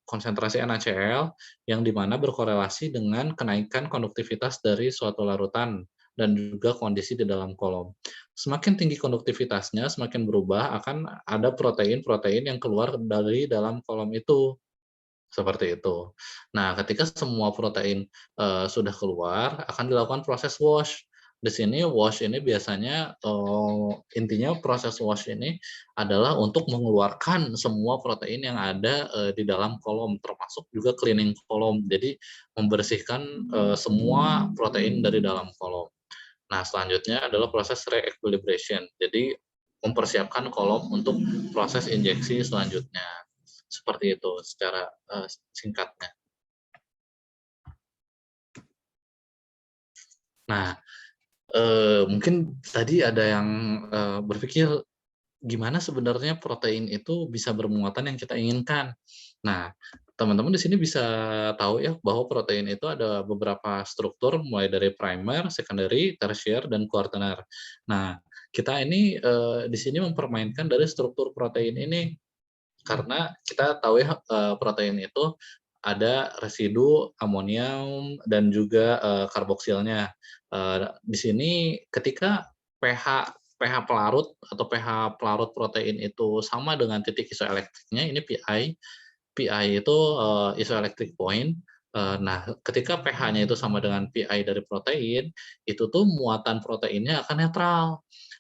konsentrasi NaCl yang dimana berkorelasi dengan kenaikan konduktivitas dari suatu larutan dan juga kondisi di dalam kolom. Semakin tinggi konduktivitasnya, semakin berubah akan ada protein-protein yang keluar dari dalam kolom itu. Seperti itu. Nah, ketika semua protein sudah keluar, akan dilakukan proses wash. Di sini wash ini biasanya intinya proses wash ini adalah untuk mengeluarkan semua protein yang ada di dalam kolom, termasuk juga cleaning kolom. Jadi membersihkan semua protein dari dalam kolom. Nah, selanjutnya adalah proses re-equilibration. Jadi mempersiapkan kolom untuk proses injeksi selanjutnya. Seperti itu secara singkatnya. Nah, mungkin tadi ada yang berpikir gimana sebenarnya protein itu bisa bermuatan yang kita inginkan. Nah, teman-teman di sini bisa tahu ya bahwa protein itu ada beberapa struktur mulai dari primer, secondary, tertiary, dan quaternary. Nah, kita ini di sini mempermainkan dari struktur protein ini karena kita tahu ya protein itu ada residu amonium dan juga karboksilnya. Di sini ketika pH pelarut atau pH pelarut protein itu sama dengan titik isoelektriknya, ini Pi. Pi itu isoelectric point. Nah, ketika pH-nya itu sama dengan Pi dari protein, itu tuh muatan proteinnya akan netral.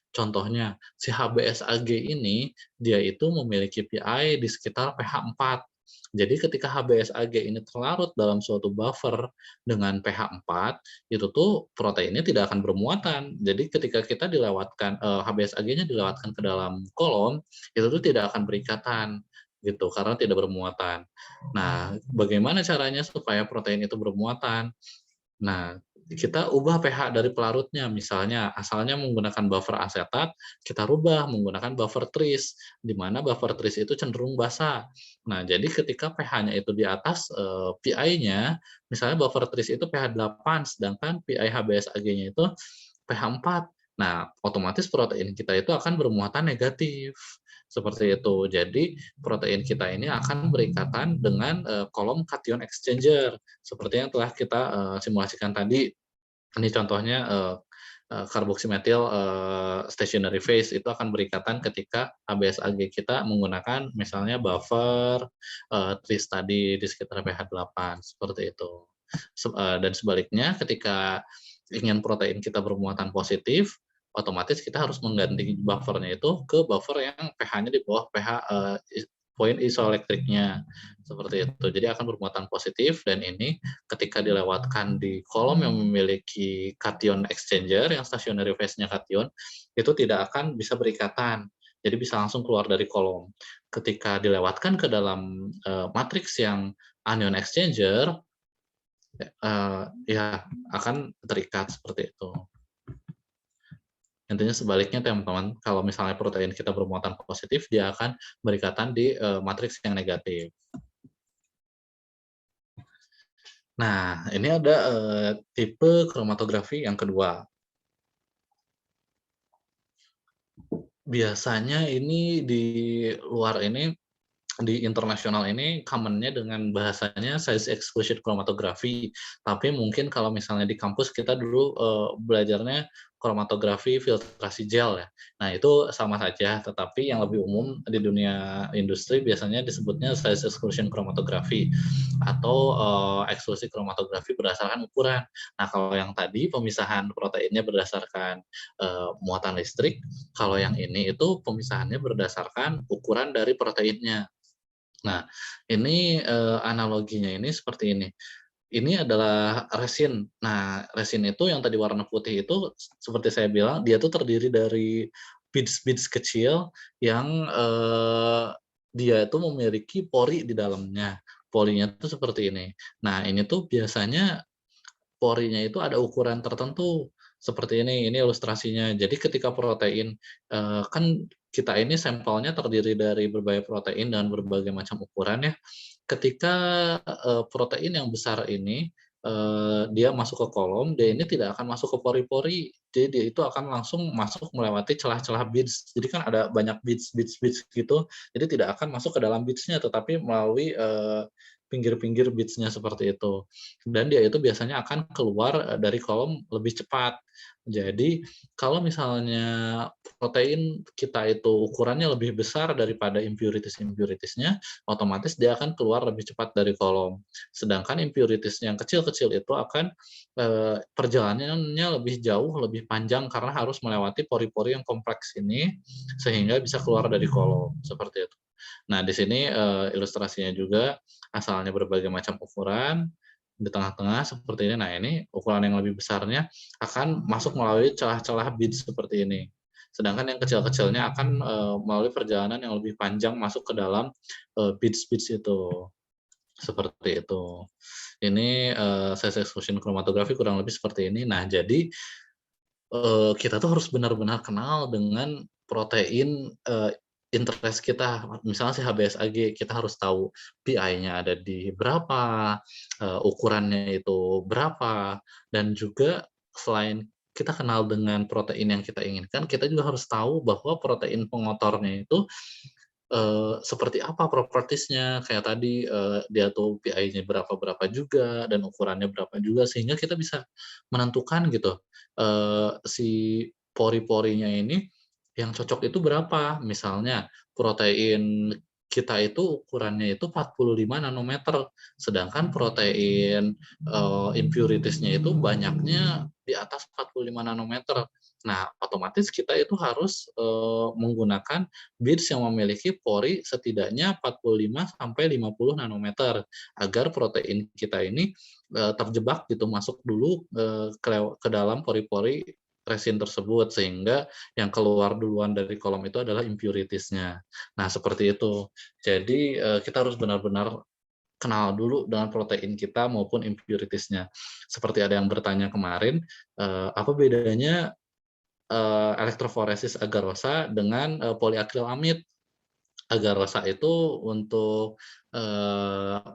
Contohnya, si HBsAg ini, dia itu memiliki Pi di sekitar pH 4. Jadi ketika HBsAg ini terlarut dalam suatu buffer dengan pH 4, itu tuh proteinnya tidak akan bermuatan. Jadi ketika kita dilewatkan, HBsAg-nya dilewatkan ke dalam kolom, itu tuh tidak akan berikatan gitu karena tidak bermuatan. Nah, bagaimana caranya supaya protein itu bermuatan? Nah, kita ubah pH dari pelarutnya, misalnya asalnya menggunakan buffer asetat, kita rubah menggunakan buffer tris, di mana buffer tris itu cenderung basa. Nah, jadi ketika pH-nya itu di atas Pi-nya, misalnya buffer tris itu pH 8, sedangkan Pi HBsAg-nya itu pH 4. Nah, otomatis protein kita itu akan bermuatan negatif. Seperti itu. Jadi, protein kita ini akan berikatan dengan kolom cation exchanger seperti yang telah kita simulasikan tadi. Ini contohnya karboksimetil stationary phase itu akan berikatan ketika HBsAg kita menggunakan misalnya buffer tris tadi di sekitar pH 8 seperti itu. Dan sebaliknya ketika ingin protein kita bermuatan positif, otomatis kita harus mengganti buffernya itu ke buffer yang pH-nya di bawah pH poin isoelektriknya seperti itu. Jadi akan bermuatan positif dan ini ketika dilewatkan di kolom yang memiliki cation exchanger yang stationary phase-nya cation itu tidak akan bisa berikatan. Jadi bisa langsung keluar dari kolom. Ketika dilewatkan ke dalam matriks yang anion exchanger ya akan terikat seperti itu. Intinya sebaliknya teman-teman, kalau misalnya protein kita bermuatan positif, dia akan berikatan di matriks yang negatif. Nah, ini ada tipe kromatografi yang kedua. Biasanya ini di luar ini, di internasional ini common-nya dengan bahasanya size exclusion chromatography. Tapi mungkin kalau misalnya di kampus kita dulu belajarnya kromatografi filtrasi gel ya. Nah, itu sama saja, tetapi yang lebih umum di dunia industri biasanya disebutnya size exclusion chromatography atau eksklusi kromatografi berdasarkan ukuran. Nah, kalau yang tadi pemisahan proteinnya berdasarkan muatan listrik, kalau yang ini itu pemisahannya berdasarkan ukuran dari proteinnya. Nah, ini analoginya ini seperti ini. Ini adalah resin. Nah, resin itu yang tadi warna putih itu seperti saya bilang dia tuh terdiri dari beads-beads kecil yang dia itu memiliki pori di dalamnya. Porinya tuh seperti ini. Nah, ini tuh biasanya porinya itu ada ukuran tertentu seperti ini ilustrasinya. Jadi ketika protein kan kita ini sampelnya terdiri dari berbagai protein dan berbagai macam ukuran ya. Ketika protein yang besar ini dia masuk ke kolom, dia ini tidak akan masuk ke pori-pori. Jadi dia itu akan langsung masuk melewati celah-celah beads. Jadi kan ada banyak beads gitu. Jadi tidak akan masuk ke dalam beads-nya, tetapi melalui pinggir-pinggir beads-nya seperti itu. Dan dia itu biasanya akan keluar dari kolom lebih cepat. Jadi kalau misalnya protein kita itu ukurannya lebih besar daripada impurities-impuritiesnya, otomatis dia akan keluar lebih cepat dari kolom. Sedangkan impurities yang kecil-kecil itu akan perjalanannya lebih jauh, lebih panjang karena harus melewati pori-pori yang kompleks ini sehingga bisa keluar dari kolom seperti itu. Nah, di sini ilustrasinya juga asalnya berbagai macam ukuran, di tengah-tengah seperti ini. Nah, ini ukuran yang lebih besarnya akan masuk melalui celah-celah beads seperti ini. sedangkan yang kecil-kecilnya akan melalui perjalanan yang lebih panjang masuk ke dalam beads-beads itu. Seperti itu. Ini size exclusion chromatography kurang lebih seperti ini. Nah, jadi kita tuh harus benar-benar kenal dengan protein, interest kita. Misalnya si HBsAg, kita harus tahu PI-nya ada di berapa, ukurannya itu berapa, dan juga selain kita kenal dengan protein yang kita inginkan, kita juga harus tahu bahwa protein pengotornya itu seperti apa properties-nya, kayak tadi, dia tuh PI-nya berapa-berapa juga, dan ukurannya berapa juga, sehingga kita bisa menentukan gitu, si pori-porinya ini yang cocok itu berapa. Misalnya protein kita itu ukurannya itu 45 nanometer, sedangkan protein, impurities-nya itu banyaknya di atas 45 nanometer. Nah, otomatis kita itu harus, menggunakan beads yang memiliki pori setidaknya 45 sampai 50 nanometer, agar protein kita ini, terjebak gitu, masuk dulu, ke dalam pori-pori resin tersebut, sehingga yang keluar duluan dari kolom itu adalah impurities-nya. Nah, seperti itu. Jadi, kita harus benar-benar kenal dulu dengan protein kita maupun impurities-nya. Seperti ada yang bertanya kemarin, apa bedanya elektroforesis agarosa dengan, poliakrilamid. Agarosa itu untuk,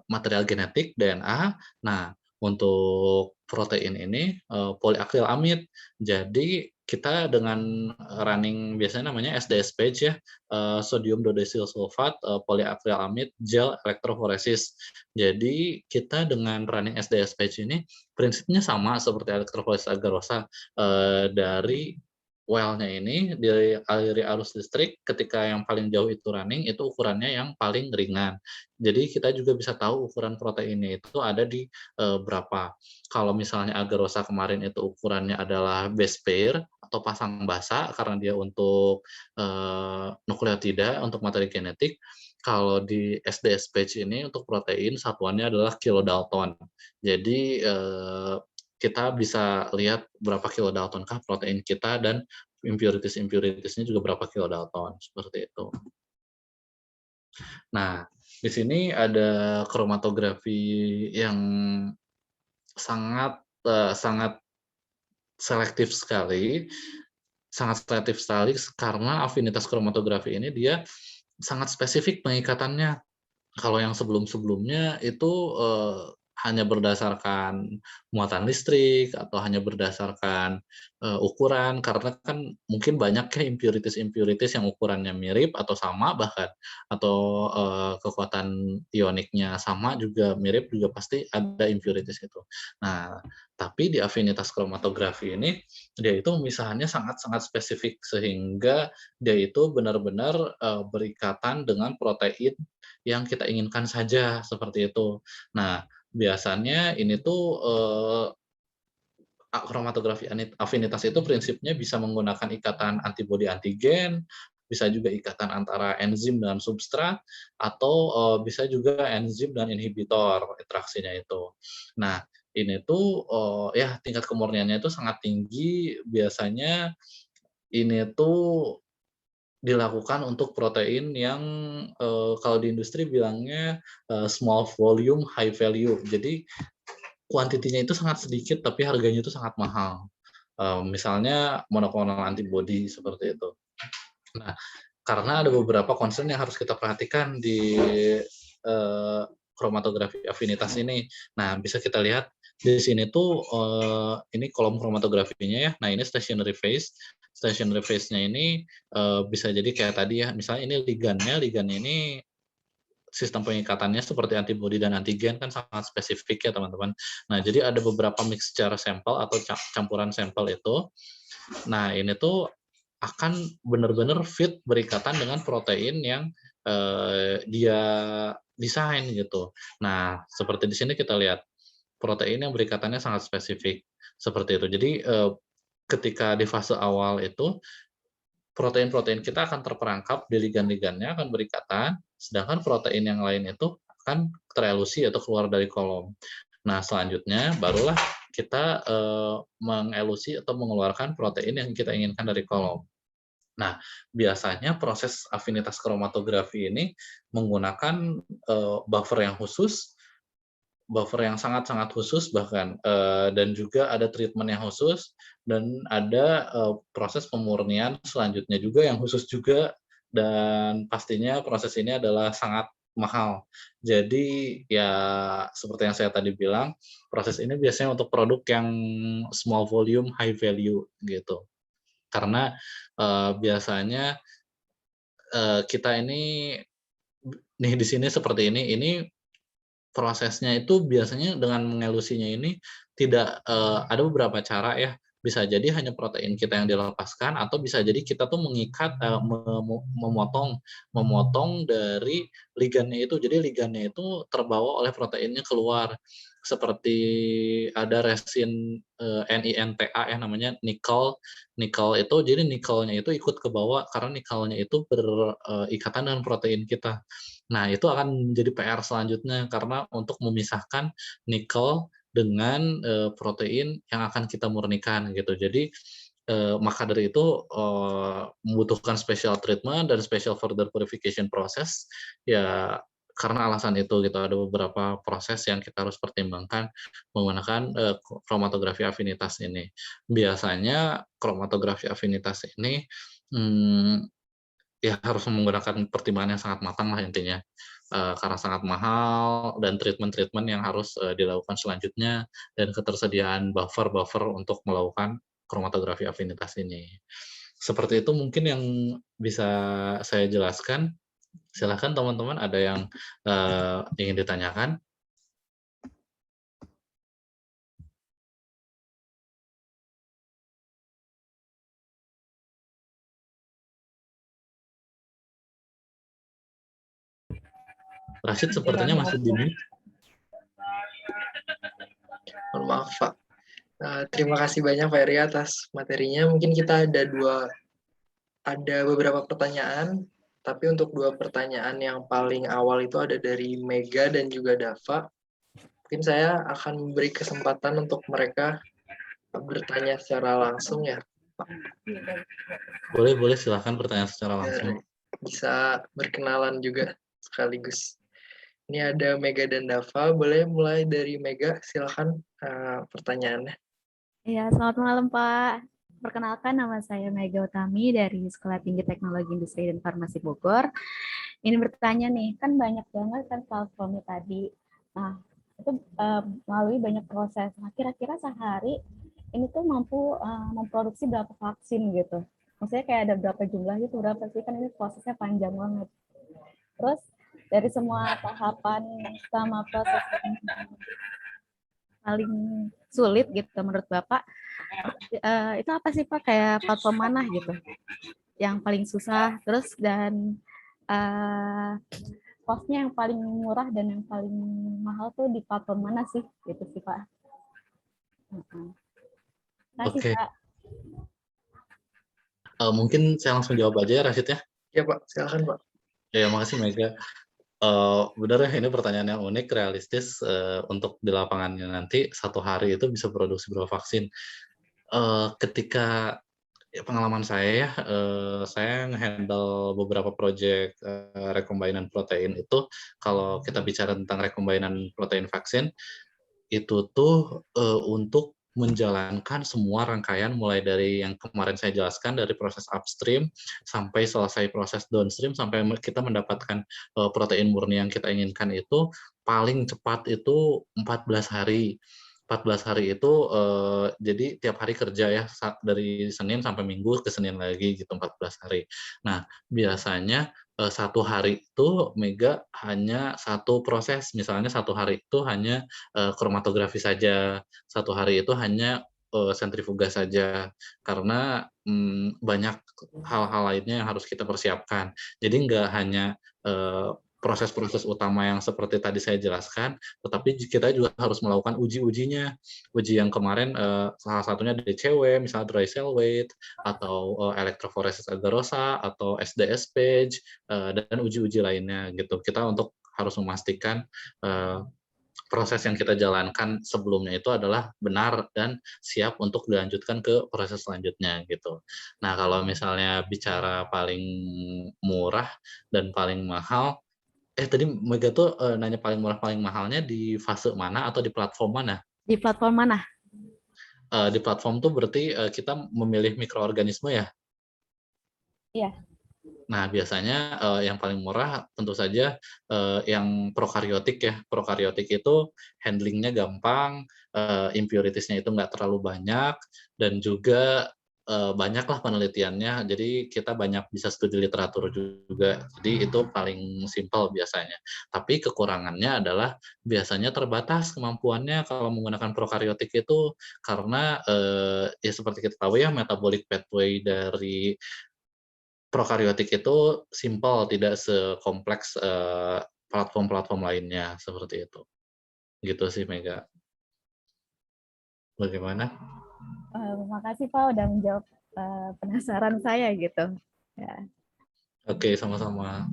material genetik DNA. Nah, untuk protein ini, poliakrilamid. Jadi kita dengan running biasanya namanya SDS page ya, sodium dodecyl sulfat, poliakrilamid gel elektroforesis. Jadi kita dengan running SDS page ini prinsipnya sama seperti elektroforesis agarosa, dari well-nya ini dialiri arus listrik, ketika yang paling jauh itu running, itu ukurannya yang paling ringan. Jadi kita juga bisa tahu ukuran proteinnya itu ada di, berapa. Kalau misalnya Agarosa kemarin itu ukurannya adalah base pair atau pasang basa karena dia untuk, nukleotida, untuk materi genetik. Kalau di SDS page ini untuk protein satuannya adalah kilodalton. Jadi, kita bisa lihat berapa kilodaltonkah protein kita dan impurities-nya juga berapa kilodalton, seperti itu. Nah, di sini ada kromatografi yang sangat, sangat selektif sekali karena afinitas kromatografi ini dia sangat spesifik pengikatannya. Kalau yang sebelum-sebelumnya itu, hanya berdasarkan muatan listrik atau hanya berdasarkan, ukuran, karena kan mungkin banyak ya impurities-impurities yang ukurannya mirip atau sama bahkan, atau, kekuatan ioniknya sama juga mirip, juga pasti ada impurities itu. Nah, tapi di afinitas kromatografi ini, dia itu pemisahannya sangat-sangat spesifik, sehingga dia itu benar-benar, berikatan dengan protein yang kita inginkan saja, seperti itu. Nah, biasanya ini tuh, kromatografi afinitas itu prinsipnya bisa menggunakan ikatan antibodi antigen, bisa juga ikatan antara enzim dan substrat, atau, bisa juga enzim dan inhibitor interaksinya itu. Nah, ini tuh, ya tingkat kemurniannya itu sangat tinggi, biasanya ini tuh dilakukan untuk protein yang, kalau di industri bilangnya, small volume, high value. Jadi kuantitinya itu sangat sedikit, tapi harganya itu sangat mahal. Misalnya monoklonal antibody, seperti itu. Nah, karena ada beberapa concern yang harus kita perhatikan di, kromatografi afinitas ini. Nah, bisa kita lihat di sini tuh, ini kolom kromatografinya ya. Nah, ini stationary phase. Stationary phase-nya ini, bisa jadi kayak tadi ya, misalnya ini ligannya ini sistem pengikatannya seperti antibodi dan antigen kan sangat spesifik ya teman-teman. Nah, jadi ada beberapa mixture sampel atau campuran sampel itu. Nah, ini tuh akan benar-benar fit berikatan dengan protein yang, dia desain gitu. Nah, seperti di sini kita lihat, protein yang berikatannya sangat spesifik, seperti itu. Jadi, ketika di fase awal itu, protein-protein kita akan terperangkap di ligan-ligannya, akan berikatan, sedangkan protein yang lain itu akan terelusi atau keluar dari kolom. Nah, selanjutnya barulah kita, mengelusi atau mengeluarkan protein yang kita inginkan dari kolom. Nah, biasanya proses afinitas kromatografi ini menggunakan, buffer yang khusus, buffer yang sangat-sangat khusus bahkan, dan juga ada treatment yang khusus, dan ada, proses pemurnian selanjutnya juga yang khusus juga, dan pastinya proses ini adalah sangat mahal. Jadi, ya seperti yang saya tadi bilang, proses ini biasanya untuk produk yang small volume, high value, gitu. Karena, biasanya, kita ini nih di sini seperti ini prosesnya itu biasanya dengan mengelusinya ini tidak, ada beberapa cara ya, bisa jadi hanya protein kita yang dilepaskan atau bisa jadi kita tuh mengikat, memotong dari ligannya itu. Jadi ligannya itu terbawa oleh proteinnya keluar. Seperti ada resin, NINTA ya namanya nikel. Nikel itu jadi nikelnya itu ikut kebawa karena nikelnya itu ikatan dengan protein kita. Nah, itu akan menjadi PR selanjutnya karena untuk memisahkan nikel dengan, protein yang akan kita murnikan gitu. Jadi, maka dari itu, membutuhkan special treatment dan special further purification process, ya karena alasan itu gitu. Ada beberapa proses yang kita harus pertimbangkan menggunakan, kromatografi afinitas ini. Biasanya kromatografi afinitas ini, mmm ya harus menggunakan pertimbangan yang sangat matang lah intinya, karena sangat mahal dan treatment-treatment yang harus, dilakukan selanjutnya dan ketersediaan buffer-buffer untuk melakukan kromatografi afinitas ini. Seperti itu mungkin yang bisa saya jelaskan. Silakan teman-teman ada yang, ingin ditanyakan? Rashid sepertinya masih di mute. Mohon maaf, Pak. Terima kasih banyak Pak Eri atas materinya. Mungkin kita ada beberapa pertanyaan, tapi untuk 2 pertanyaan yang paling awal itu ada dari Mega dan juga Dava. Mungkin saya akan memberi kesempatan untuk mereka bertanya secara langsung ya, Pak. Boleh boleh, silakan pertanyaan secara langsung. Bisa berkenalan juga sekaligus. Ini ada Mega dan Dava, boleh mulai dari Mega, silakan pertanyaannya. Iya, selamat malam Pak. Perkenalkan nama saya Mega Utami dari Sekolah Tinggi Teknologi Industri dan Farmasi Bogor. Ini bertanya nih, kan banyak banget kan platformnya tadi. Nah, itu melalui banyak proses. Nah, kira-kira sehari ini tuh mampu memproduksi berapa vaksin gitu? Maksudnya kayak ada berapa jumlah gitu, berapa sih? Kan ini prosesnya panjang banget. Terus dari semua tahapan sama proses yang paling sulit gitu menurut Bapak, itu apa sih Pak, kayak platform mana gitu yang paling susah, terus dan cost-nya yang paling murah dan yang paling mahal tuh di platform mana sih gitu sih Pak. Terima kasih Oke. Pak. Mungkin saya langsung jawab aja ya Rashid ya? Ya Pak, silakan Pak. Ya makasih Mega. Bener ya ini pertanyaan yang unik, realistis, untuk di lapangannya nanti 1 hari itu bisa produksi berapa vaksin. Ketika ya pengalaman saya ya, saya nge-handle beberapa project, rekombinan protein itu, kalau kita bicara tentang rekombinan protein vaksin, itu tuh, untuk menjalankan semua rangkaian mulai dari yang kemarin saya jelaskan, dari proses upstream sampai selesai proses downstream, sampai kita mendapatkan, protein murni yang kita inginkan itu, paling cepat itu 14 hari. 14 hari itu, jadi tiap hari kerja ya, dari Senin sampai Minggu ke Senin lagi gitu, 14 hari. Nah, biasanya 1 hari itu Mega hanya 1 proses, misalnya 1 hari itu hanya, kromatografi saja, 1 hari itu hanya, sentrifuga saja. Karena, banyak hal-hal lainnya yang harus kita persiapkan. Jadi nggak hanya, proses-proses utama yang seperti tadi saya jelaskan, tetapi kita juga harus melakukan uji-ujinya. Uji yang kemarin, salah satunya DCW, misalnya dry cell weight, atau, electrophoresis agarosa, atau SDS page, dan uji-uji lainnya gitu. Kita harus memastikan, proses yang kita jalankan sebelumnya itu adalah benar dan siap untuk dilanjutkan ke proses selanjutnya gitu. Nah, kalau misalnya bicara paling murah dan paling mahal, tadi Mega tuh nanya paling murah paling mahalnya di fase mana atau di platform mana? Di platform mana? Di platform tuh berarti kita memilih mikroorganisme ya? Iya. Nah, biasanya yang paling murah tentu saja yang prokaryotik ya. Prokaryotik itu handling-nya gampang, impurities-nya itu nggak terlalu banyak, dan juga banyaklah penelitiannya, jadi kita banyak bisa studi literatur juga. Jadi itu paling simpel biasanya. Tapi kekurangannya adalah biasanya terbatas kemampuannya kalau menggunakan prokaryotik itu, karena ya seperti kita tahu ya, metabolic pathway dari prokaryotik itu simpel, tidak sekompleks, platform-platform lainnya, seperti itu. Gitu sih, Mega. Bagaimana? Makasih Pak udah menjawab penasaran saya gitu. Ya. Oke, sama-sama.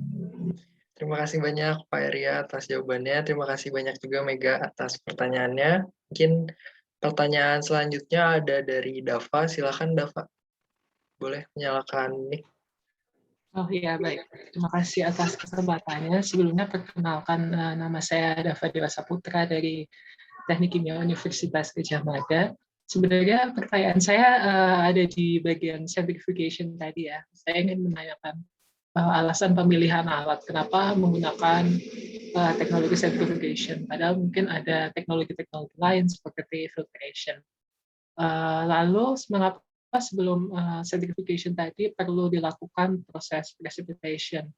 Terima kasih banyak Pak Eria atas jawabannya. Terima kasih banyak juga Mega atas pertanyaannya. Mungkin pertanyaan selanjutnya ada dari Dava. Silakan Dava. Boleh menyalakan mic. Oh iya, baik. Terima kasih atas kesempatannya. Sebelumnya perkenalkan, nama saya Dava Dewasa Putra dari Teknik Kimia Universitas Gadjah Mada. Sebenarnya pertanyaan saya ada di bagian certification tadi ya. Saya ingin menanyakan alasan pemilihan alat. Kenapa menggunakan teknologi certification? Padahal mungkin ada teknologi-teknologi lain seperti filtration. Lalu mengapa sebelum certification tadi perlu dilakukan proses precipitation?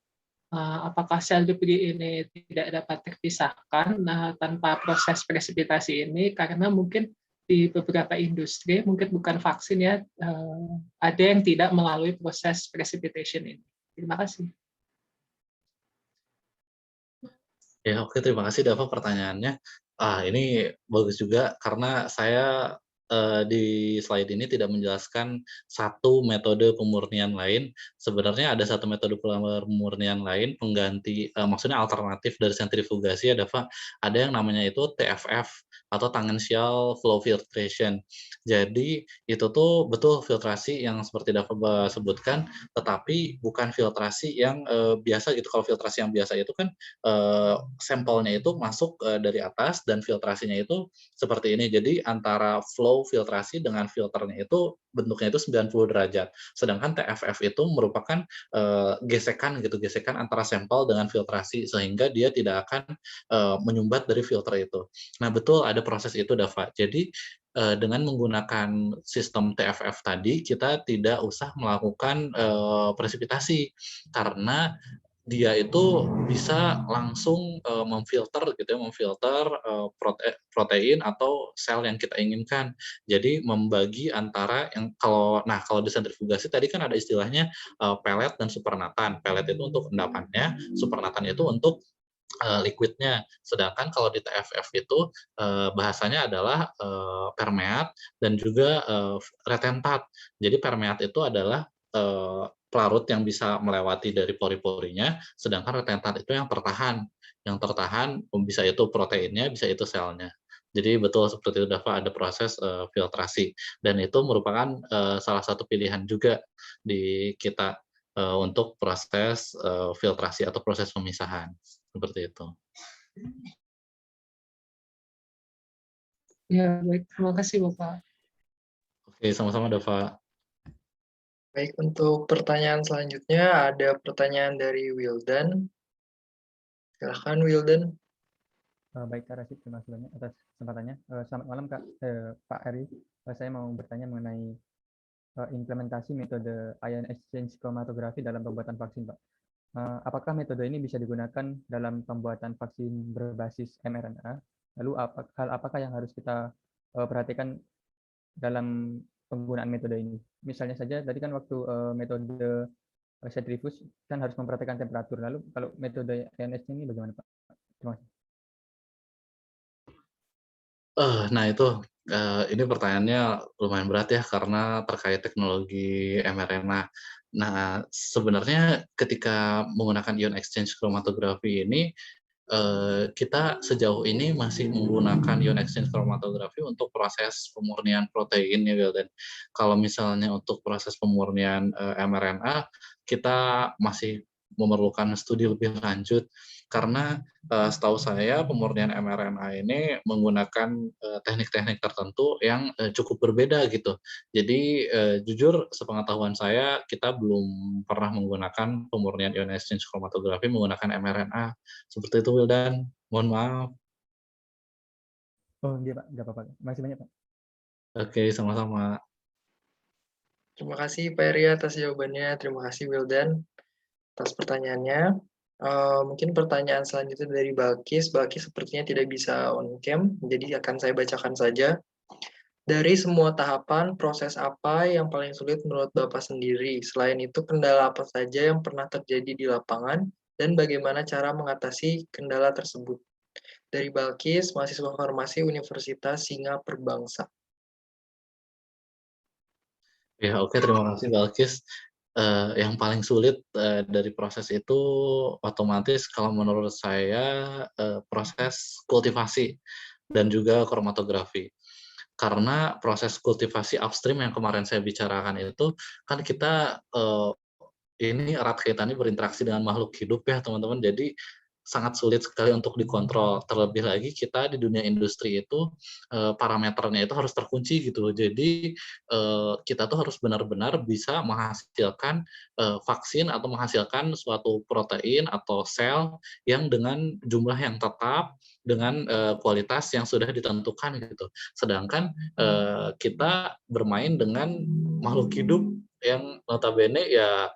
Apakah sel debris ini tidak dapat terpisahkan tanpa proses presipitasi ini? Karena mungkin di beberapa industri, mungkin bukan vaksin ya, ada yang tidak melalui proses precipitation ini. Terima kasih. Ya, oke, terima kasih Dava pertanyaannya. Ini bagus juga karena saya di slide ini tidak menjelaskan satu metode pemurnian lain. Sebenarnya ada satu metode pemurnian lain pengganti, maksudnya alternatif dari sentrifugasi ya Dava. Ada yang namanya itu TFF atau tangential flow filtration. Jadi itu tuh betul filtrasi yang seperti Dava sebutkan, tetapi bukan filtrasi yang biasa gitu. Kalau filtrasi yang biasa itu kan sampelnya itu masuk dari atas dan filtrasinya itu seperti ini. Jadi antara flow filtrasi dengan filternya itu bentuknya itu 90 derajat. Sedangkan TFF itu merupakan gesekan gitu, gesekan antara sampel dengan filtrasi sehingga dia tidak akan menyumbat dari filter itu. Nah, betul ada proses itu Dava. Jadi dengan menggunakan sistem TFF tadi kita tidak usah melakukan presipitasi karena dia itu bisa langsung memfilter gitu ya, memfilter protein atau sel yang kita inginkan. Jadi membagi antara yang kalau di sentrifugasi tadi kan ada istilahnya pellet dan supernatan. Pellet itu untuk endapannya, supernatan itu untuk liquidnya. Sedangkan kalau di TFF itu bahasanya adalah permeat dan juga retentat. Jadi permeat itu adalah pelarut yang bisa melewati dari pori-porinya, sedangkan retentat itu yang tertahan. Yang tertahan bisa itu proteinnya, bisa itu selnya. Jadi betul seperti itu Dava, ada proses filtrasi dan itu merupakan salah satu pilihan juga di kita untuk proses filtrasi atau proses pemisahan seperti itu. Ya, baik. Terima kasih, Bapak. Oke, sama-sama Dava. Baik, untuk pertanyaan selanjutnya ada pertanyaan dari Wildan. Silahkan Wildan. Baik Kak Rashid, terima kasih banyak atas kesempatannya. Selamat malam Kak, Pak Eri. Saya mau bertanya mengenai implementasi metode ion exchange chromatography dalam pembuatan vaksin, Pak. Apakah metode ini bisa digunakan dalam pembuatan vaksin berbasis mRNA? Lalu hal apakah yang harus kita perhatikan dalam penggunaan metode ini? Misalnya saja tadi kan waktu metode centrifuge kan harus memperhatikan temperatur. Lalu kalau metode ion exchange ini bagaimana, Pak? Terima kasih. Nah itu, ini pertanyaannya lumayan berat ya karena terkait teknologi mRNA. Nah, sebenarnya ketika menggunakan ion exchange chromatography ini kita sejauh ini masih menggunakan ion exchange chromatography untuk proses pemurnian protein ya, dan kalau misalnya untuk proses pemurnian mRNA, kita masih memerlukan studi lebih lanjut karena setahu saya pemurnian mRNA ini menggunakan teknik-teknik tertentu yang cukup berbeda gitu. Jadi jujur sepengetahuan saya kita belum pernah menggunakan pemurnian ion exchange chromatography menggunakan mRNA. Seperti itu Wildan, mohon maaf. Oh iya Pak, nggak apa-apa. Masih banyak Pak. Oke, sama-sama. Terima kasih Pak Eri atas jawabannya. Terima kasih Wildan atas pertanyaannya. Mungkin pertanyaan selanjutnya dari Balkis. Balkis sepertinya tidak bisa on cam, jadi akan saya bacakan saja. Dari semua tahapan, proses apa yang paling sulit menurut Bapak sendiri? Selain itu, kendala apa saja yang pernah terjadi di lapangan dan bagaimana cara mengatasi kendala tersebut? Dari Balkis, mahasiswa farmasi Universitas Singa Perbangsa. Ya, oke, terima kasih Balkis. Yang paling sulit dari proses itu otomatis kalau menurut saya proses kultivasi dan juga kromatografi. Karena proses kultivasi upstream yang kemarin saya bicarakan itu kan kita ini erat kaitannya berinteraksi dengan makhluk hidup ya teman-teman. Jadi sangat sulit sekali untuk dikontrol. Terlebih lagi kita di dunia industri itu parameternya itu harus terkunci gitu. Jadi kita tuh harus benar-benar bisa menghasilkan vaksin atau menghasilkan suatu protein atau sel yang dengan jumlah yang tetap dengan kualitas yang sudah ditentukan gitu. Sedangkan kita bermain dengan makhluk hidup yang notabene ya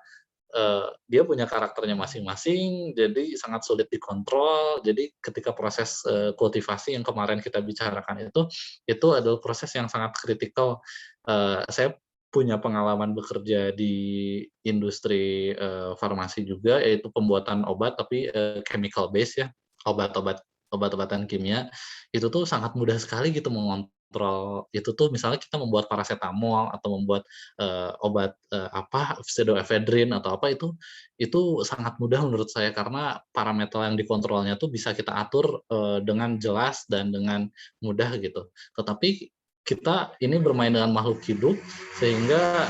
dia punya karakternya masing-masing, jadi sangat sulit dikontrol. Jadi ketika proses kultivasi yang kemarin kita bicarakan itu adalah proses yang sangat kritikal. Saya punya pengalaman bekerja di industri farmasi juga, yaitu pembuatan obat tapi chemical base ya, obat-obatan kimia. Itu tuh sangat mudah sekali gitu mengontrol. Itu tuh misalnya kita membuat paracetamol atau membuat obat apa pseudoephedrine atau apa itu sangat mudah menurut saya karena parameter yang dikontrolnya tuh bisa kita atur dengan jelas dan dengan mudah gitu. Tetapi kita ini bermain dengan makhluk hidup sehingga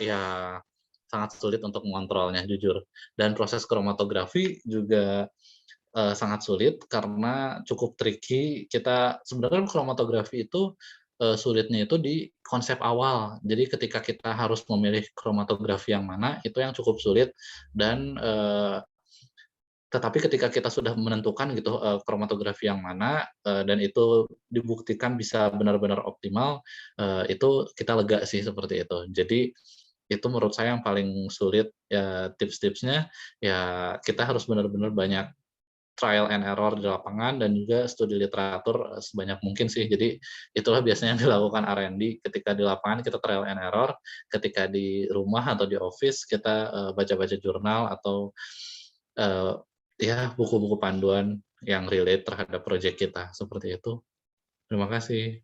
ya sangat sulit untuk mengontrolnya jujur. Dan proses kromatografi juga sangat sulit karena cukup tricky. Kita sebenarnya kromatografi itu sulitnya itu di konsep awal. Jadi ketika kita harus memilih kromatografi yang mana itu yang cukup sulit dan tetapi ketika kita sudah menentukan gitu kromatografi yang mana dan itu dibuktikan bisa benar-benar optimal, itu kita lega sih seperti itu. Jadi itu menurut saya yang paling sulit ya tips-tipsnya ya kita harus benar-benar banyak trial and error di lapangan dan juga studi literatur sebanyak mungkin sih. Jadi itulah biasanya yang dilakukan R&D ketika di lapangan kita trial and error, ketika di rumah atau di office kita baca-baca jurnal atau uh, ya buku-buku panduan yang relate terhadap proyek kita seperti itu. Terima kasih.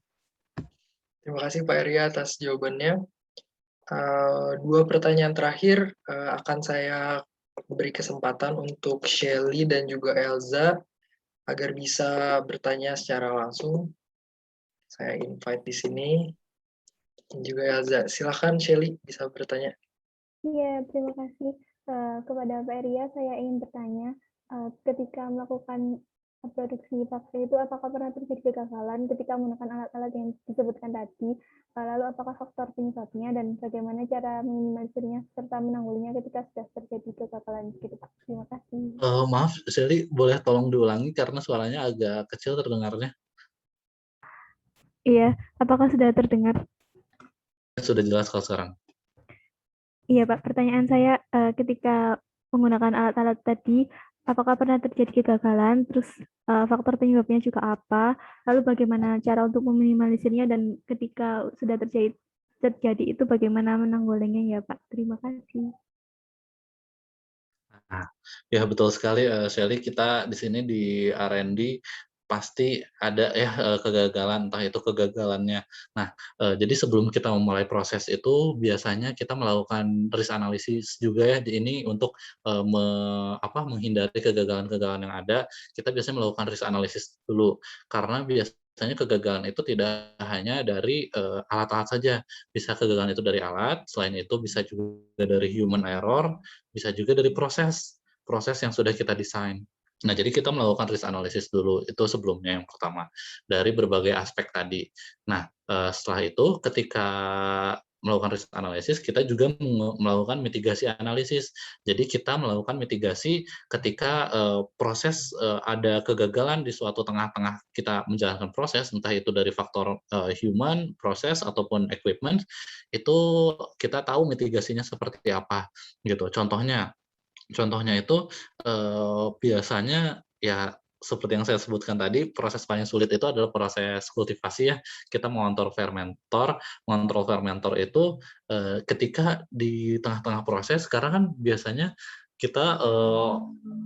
Terima kasih Pak Eri atas jawabannya. Dua pertanyaan terakhir akan saya beri kesempatan untuk Shelly dan juga Elza agar bisa bertanya secara langsung. Saya invite di sini. Dan juga Elza. Silakan Shelly bisa bertanya. Iya, terima kasih kepada Pak Eria. Saya ingin bertanya, ketika melakukan produksi vaksin itu apakah pernah terjadi kegagalan ketika menggunakan alat-alat yang disebutkan tadi? Lalu apakah faktor penyebabnya dan bagaimana cara meminimalisirnya serta menanggulanginya ketika sudah terjadi kegagalan gitu Pak? Terima kasih. Maaf, Shelly, boleh tolong diulangi karena suaranya agak kecil terdengarnya. Iya, apakah sudah terdengar? Sudah jelas kalau sekarang. Iya Pak, pertanyaan saya ketika menggunakan alat-alat tadi, apakah pernah terjadi kegagalan, terus faktor penyebabnya juga apa, lalu bagaimana cara untuk meminimalisirnya, dan ketika sudah terjadi itu bagaimana menanggulanginya ya Pak? Terima kasih. Nah, ya betul sekali Shelly, kita di sini di R&D pasti ada ya kegagalan, entah itu kegagalannya. Nah, jadi sebelum kita memulai proses itu biasanya kita melakukan risk analysis juga ya di ini untuk menghindari kegagalan-kegagalan yang ada. Kita biasanya melakukan risk analysis dulu karena biasanya kegagalan itu tidak hanya dari alat-alat saja, bisa kegagalan itu dari alat, selain itu bisa juga dari human error, bisa juga dari proses yang sudah kita desain. Nah, jadi kita melakukan risk analysis dulu, itu sebelumnya yang pertama, dari berbagai aspek tadi. Nah, setelah itu ketika melakukan risk analysis, kita juga melakukan mitigasi analisis. Jadi kita melakukan mitigasi ketika ada kegagalan di suatu tengah-tengah kita menjalankan proses, entah itu dari faktor human, proses, ataupun equipment, itu kita tahu mitigasinya seperti apa, gitu. Contohnya itu, biasanya ya seperti yang saya sebutkan tadi, proses paling sulit itu adalah proses kultivasi ya. Kita mengontrol fermentor itu, ketika di tengah-tengah proses, karena kan biasanya kita,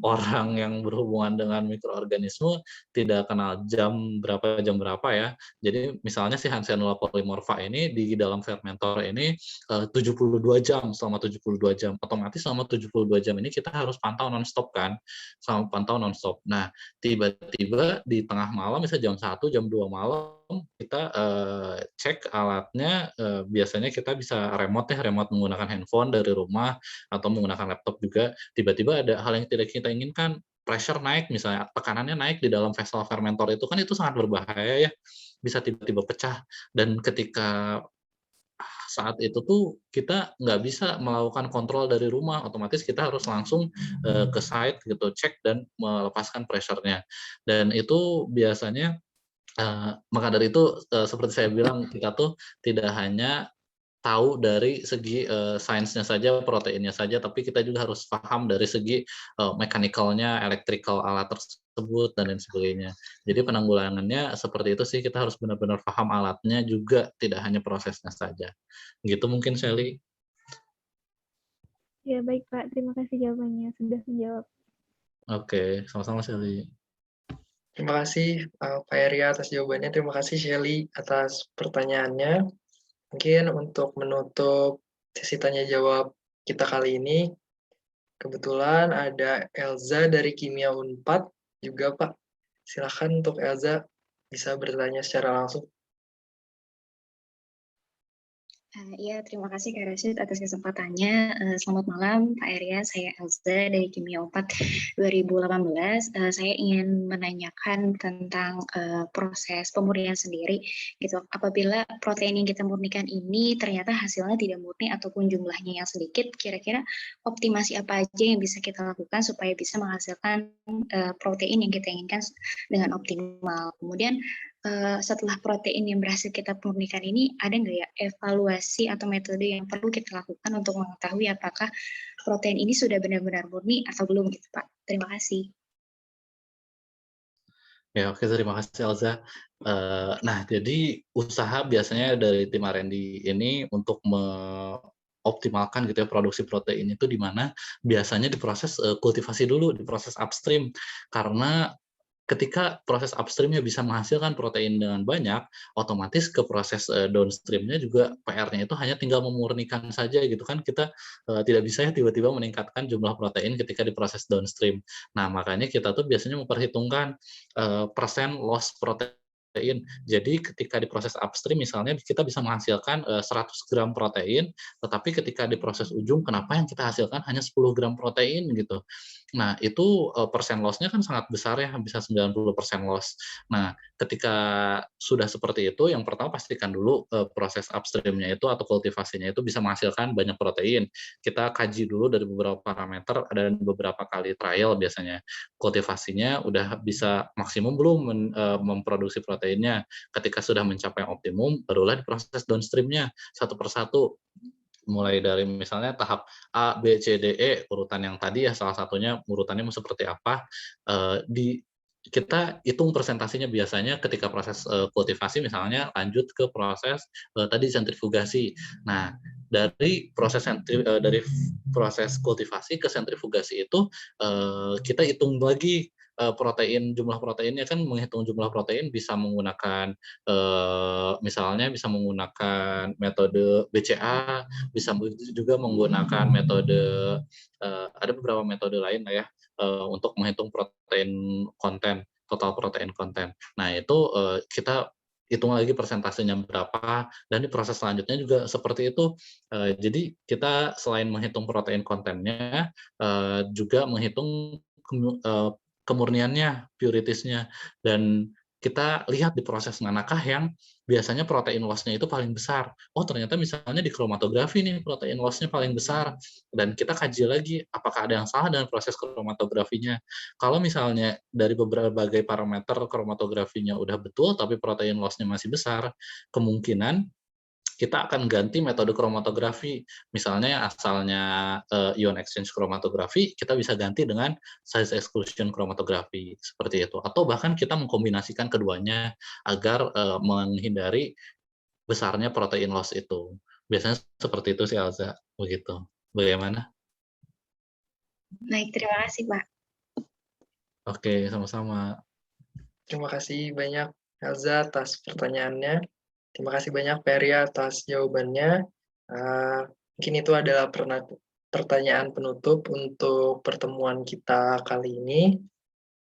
orang yang berhubungan dengan mikroorganisme tidak kenal jam berapa ya. Jadi misalnya si Hansenula polymorpha ini di dalam fermentor ini 72 jam, selama 72 jam. Otomatis selama 72 jam ini kita harus pantau nonstop kan, pantau nonstop. Nah, tiba-tiba di tengah malam, misalnya jam 1, jam 2 malam, kita cek alatnya, biasanya kita bisa remote menggunakan handphone dari rumah atau menggunakan laptop juga. Tiba-tiba ada hal yang tidak kita inginkan, pressure naik misalnya, tekanannya naik di dalam vessel fermentor itu kan itu sangat berbahaya ya, bisa tiba-tiba pecah. Dan ketika saat itu tuh kita nggak bisa melakukan kontrol dari rumah, otomatis kita harus langsung ke site gitu, cek dan melepaskan pressure-nya. Dan itu biasanya maka dari itu seperti saya bilang, kita tuh tidak hanya tahu dari segi sainsnya saja, proteinnya saja, tapi kita juga harus paham dari segi mechanical-nya, electrical alat tersebut, dan lain sebagainya. Jadi penanggulangannya seperti itu sih, kita harus benar-benar paham alatnya juga, tidak hanya prosesnya saja. Gitu mungkin, Shelly. Ya, baik Pak. Terima kasih jawabannya. Sudah menjawab. Oke, sama-sama, Shelly. Terima kasih Pak Eri atas jawabannya. Terima kasih Shelly atas pertanyaannya. Mungkin untuk menutup sesi tanya jawab kita kali ini, kebetulan ada Elza dari Kimia Unpad juga Pak. Silakan untuk Elza bisa bertanya secara langsung. Ya, terima kasih Kak Rashid atas kesempatannya. Selamat malam Pak Arya, saya Elza dari Kimia 4 2018. Saya ingin menanyakan tentang proses pemurnian sendiri. Gitu. Apabila protein yang kita murnikan ini ternyata hasilnya tidak murni ataupun jumlahnya yang sedikit, kira-kira optimasi apa aja yang bisa kita lakukan supaya bisa menghasilkan protein yang kita inginkan dengan optimal. Kemudian setelah protein yang berhasil kita murnikan ini, ada nggak ya evaluasi atau metode yang perlu kita lakukan untuk mengetahui apakah protein ini sudah benar-benar murni atau belum gitu Pak. Terima kasih. Ya, oke, terima kasih Elza. Nah, jadi usaha biasanya dari tim R&D ini untuk optimalkan gitu ya produksi protein itu di mana biasanya diproses kultivasi dulu, diproses upstream, karena ketika proses upstream-nya bisa menghasilkan protein dengan banyak, otomatis ke proses downstream-nya juga PR-nya itu hanya tinggal memurnikan saja gitu kan, kita tidak bisa ya tiba-tiba meningkatkan jumlah protein ketika diproses downstream. Nah, makanya kita tuh biasanya memperhitungkan persen loss protein. Jadi ketika diproses upstream misalnya kita bisa menghasilkan 100 gram protein, tetapi ketika diproses ujung kenapa yang kita hasilkan hanya 10 gram protein gitu. Nah, itu persen loss-nya kan sangat besar ya, bisa 90% loss. Nah, ketika sudah seperti itu, yang pertama pastikan dulu proses upstream-nya itu atau kultivasinya itu bisa menghasilkan banyak protein. Kita kaji dulu dari beberapa parameter dan beberapa kali trial biasanya. Kultivasinya udah bisa maksimum belum memproduksi proteinnya. Ketika sudah mencapai optimum, barulah diproses downstream-nya satu persatu. Mulai dari misalnya tahap A, B, C, D, E, urutan yang tadi ya salah satunya urutannya mau seperti apa, kita hitung presentasinya biasanya ketika proses kultivasi misalnya lanjut ke proses tadi sentrifugasi. Nah, dari proses kultivasi ke sentrifugasi itu kita hitung lagi protein, jumlah proteinnya kan menghitung jumlah protein bisa menggunakan misalnya bisa menggunakan metode BCA, bisa juga menggunakan metode ada beberapa metode lain lah ya untuk menghitung protein konten, total protein konten. Nah itu kita hitung lagi persentasenya berapa, dan di proses selanjutnya juga seperti itu. Jadi kita selain menghitung protein kontennya, juga menghitung kemurniannya, puritasnya, dan kita lihat di proses manakah yang biasanya protein loss-nya itu paling besar. Oh ternyata misalnya di kromatografi nih protein loss-nya paling besar, dan kita kaji lagi apakah ada yang salah dengan proses kromatografinya. Kalau misalnya dari berbagai parameter kromatografinya udah betul tapi protein loss-nya masih besar, kemungkinan kita akan ganti metode kromatografi. Misalnya asalnya ion exchange kromatografi, kita bisa ganti dengan size exclusion kromatografi, seperti itu. Atau bahkan kita mengkombinasikan keduanya agar menghindari besarnya protein loss itu. Biasanya seperti itu sih, Elza. Begitu. Bagaimana? Baik, terima kasih, Pak. Oke, sama-sama. Terima kasih banyak Elza atas pertanyaannya. Terima kasih banyak Peria atas jawabannya. Mungkin itu adalah pertanyaan penutup untuk pertemuan kita kali ini.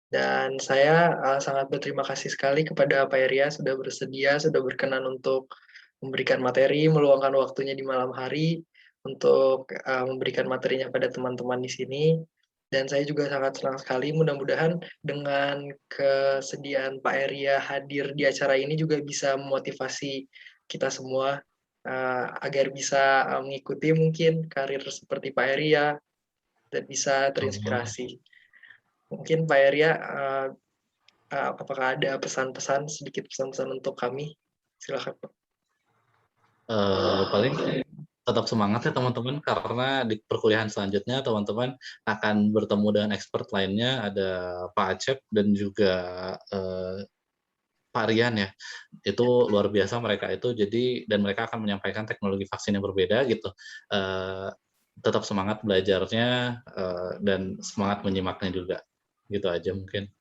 Dan saya sangat berterima kasih sekali kepada Pak Eria sudah bersedia, sudah berkenan untuk memberikan materi, meluangkan waktunya di malam hari untuk memberikan materinya pada teman-teman di sini. Dan saya juga sangat senang sekali, mudah-mudahan dengan kesediaan Pak Eria hadir di acara ini juga bisa memotivasi kita semua agar bisa mengikuti mungkin karir seperti Pak Eria dan bisa terinspirasi. Mungkin Pak Eria, apakah ada pesan-pesan, sedikit pesan-pesan untuk kami? Silakan Pak. Paling tetap semangat ya teman-teman, karena di perkuliahan selanjutnya teman-teman akan bertemu dengan expert lainnya, ada Pak Acep dan juga Pak Rian ya. Itu luar biasa mereka itu, jadi dan mereka akan menyampaikan teknologi vaksin yang berbeda gitu. Tetap semangat belajarnya dan semangat menyimaknya juga. Gitu aja mungkin.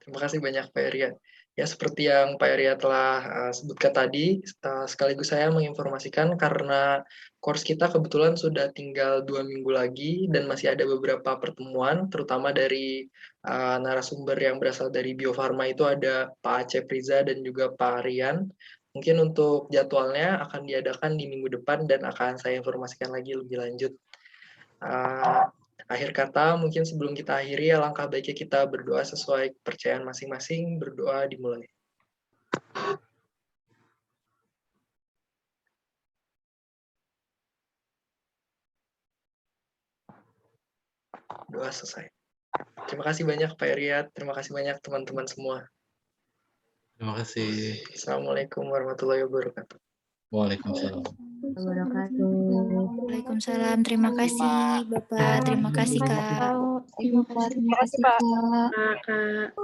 Terima kasih banyak Pak Eria. Ya, seperti yang Pak Eria telah sebutkan tadi, sekaligus saya menginformasikan karena course kita kebetulan sudah tinggal 2 minggu lagi dan masih ada beberapa pertemuan, terutama dari narasumber yang berasal dari Bio Farma itu ada Pak Acep Riza dan juga Pak Rian. Mungkin untuk jadwalnya akan diadakan di minggu depan dan akan saya informasikan lagi lebih lanjut. Akhir kata, mungkin sebelum kita akhiri, alangkah baiknya kita berdoa sesuai kepercayaan masing-masing. Berdoa dimulai. Doa selesai. Terima kasih banyak Pak Eria, terima kasih banyak teman-teman semua. Terima kasih. Assalamualaikum warahmatullahi wabarakatuh. Waalaikumsalam. Waalaikumsalam. Terima kasih Bapak. Terima kasih Kak. Terima kasih Pak. Kak.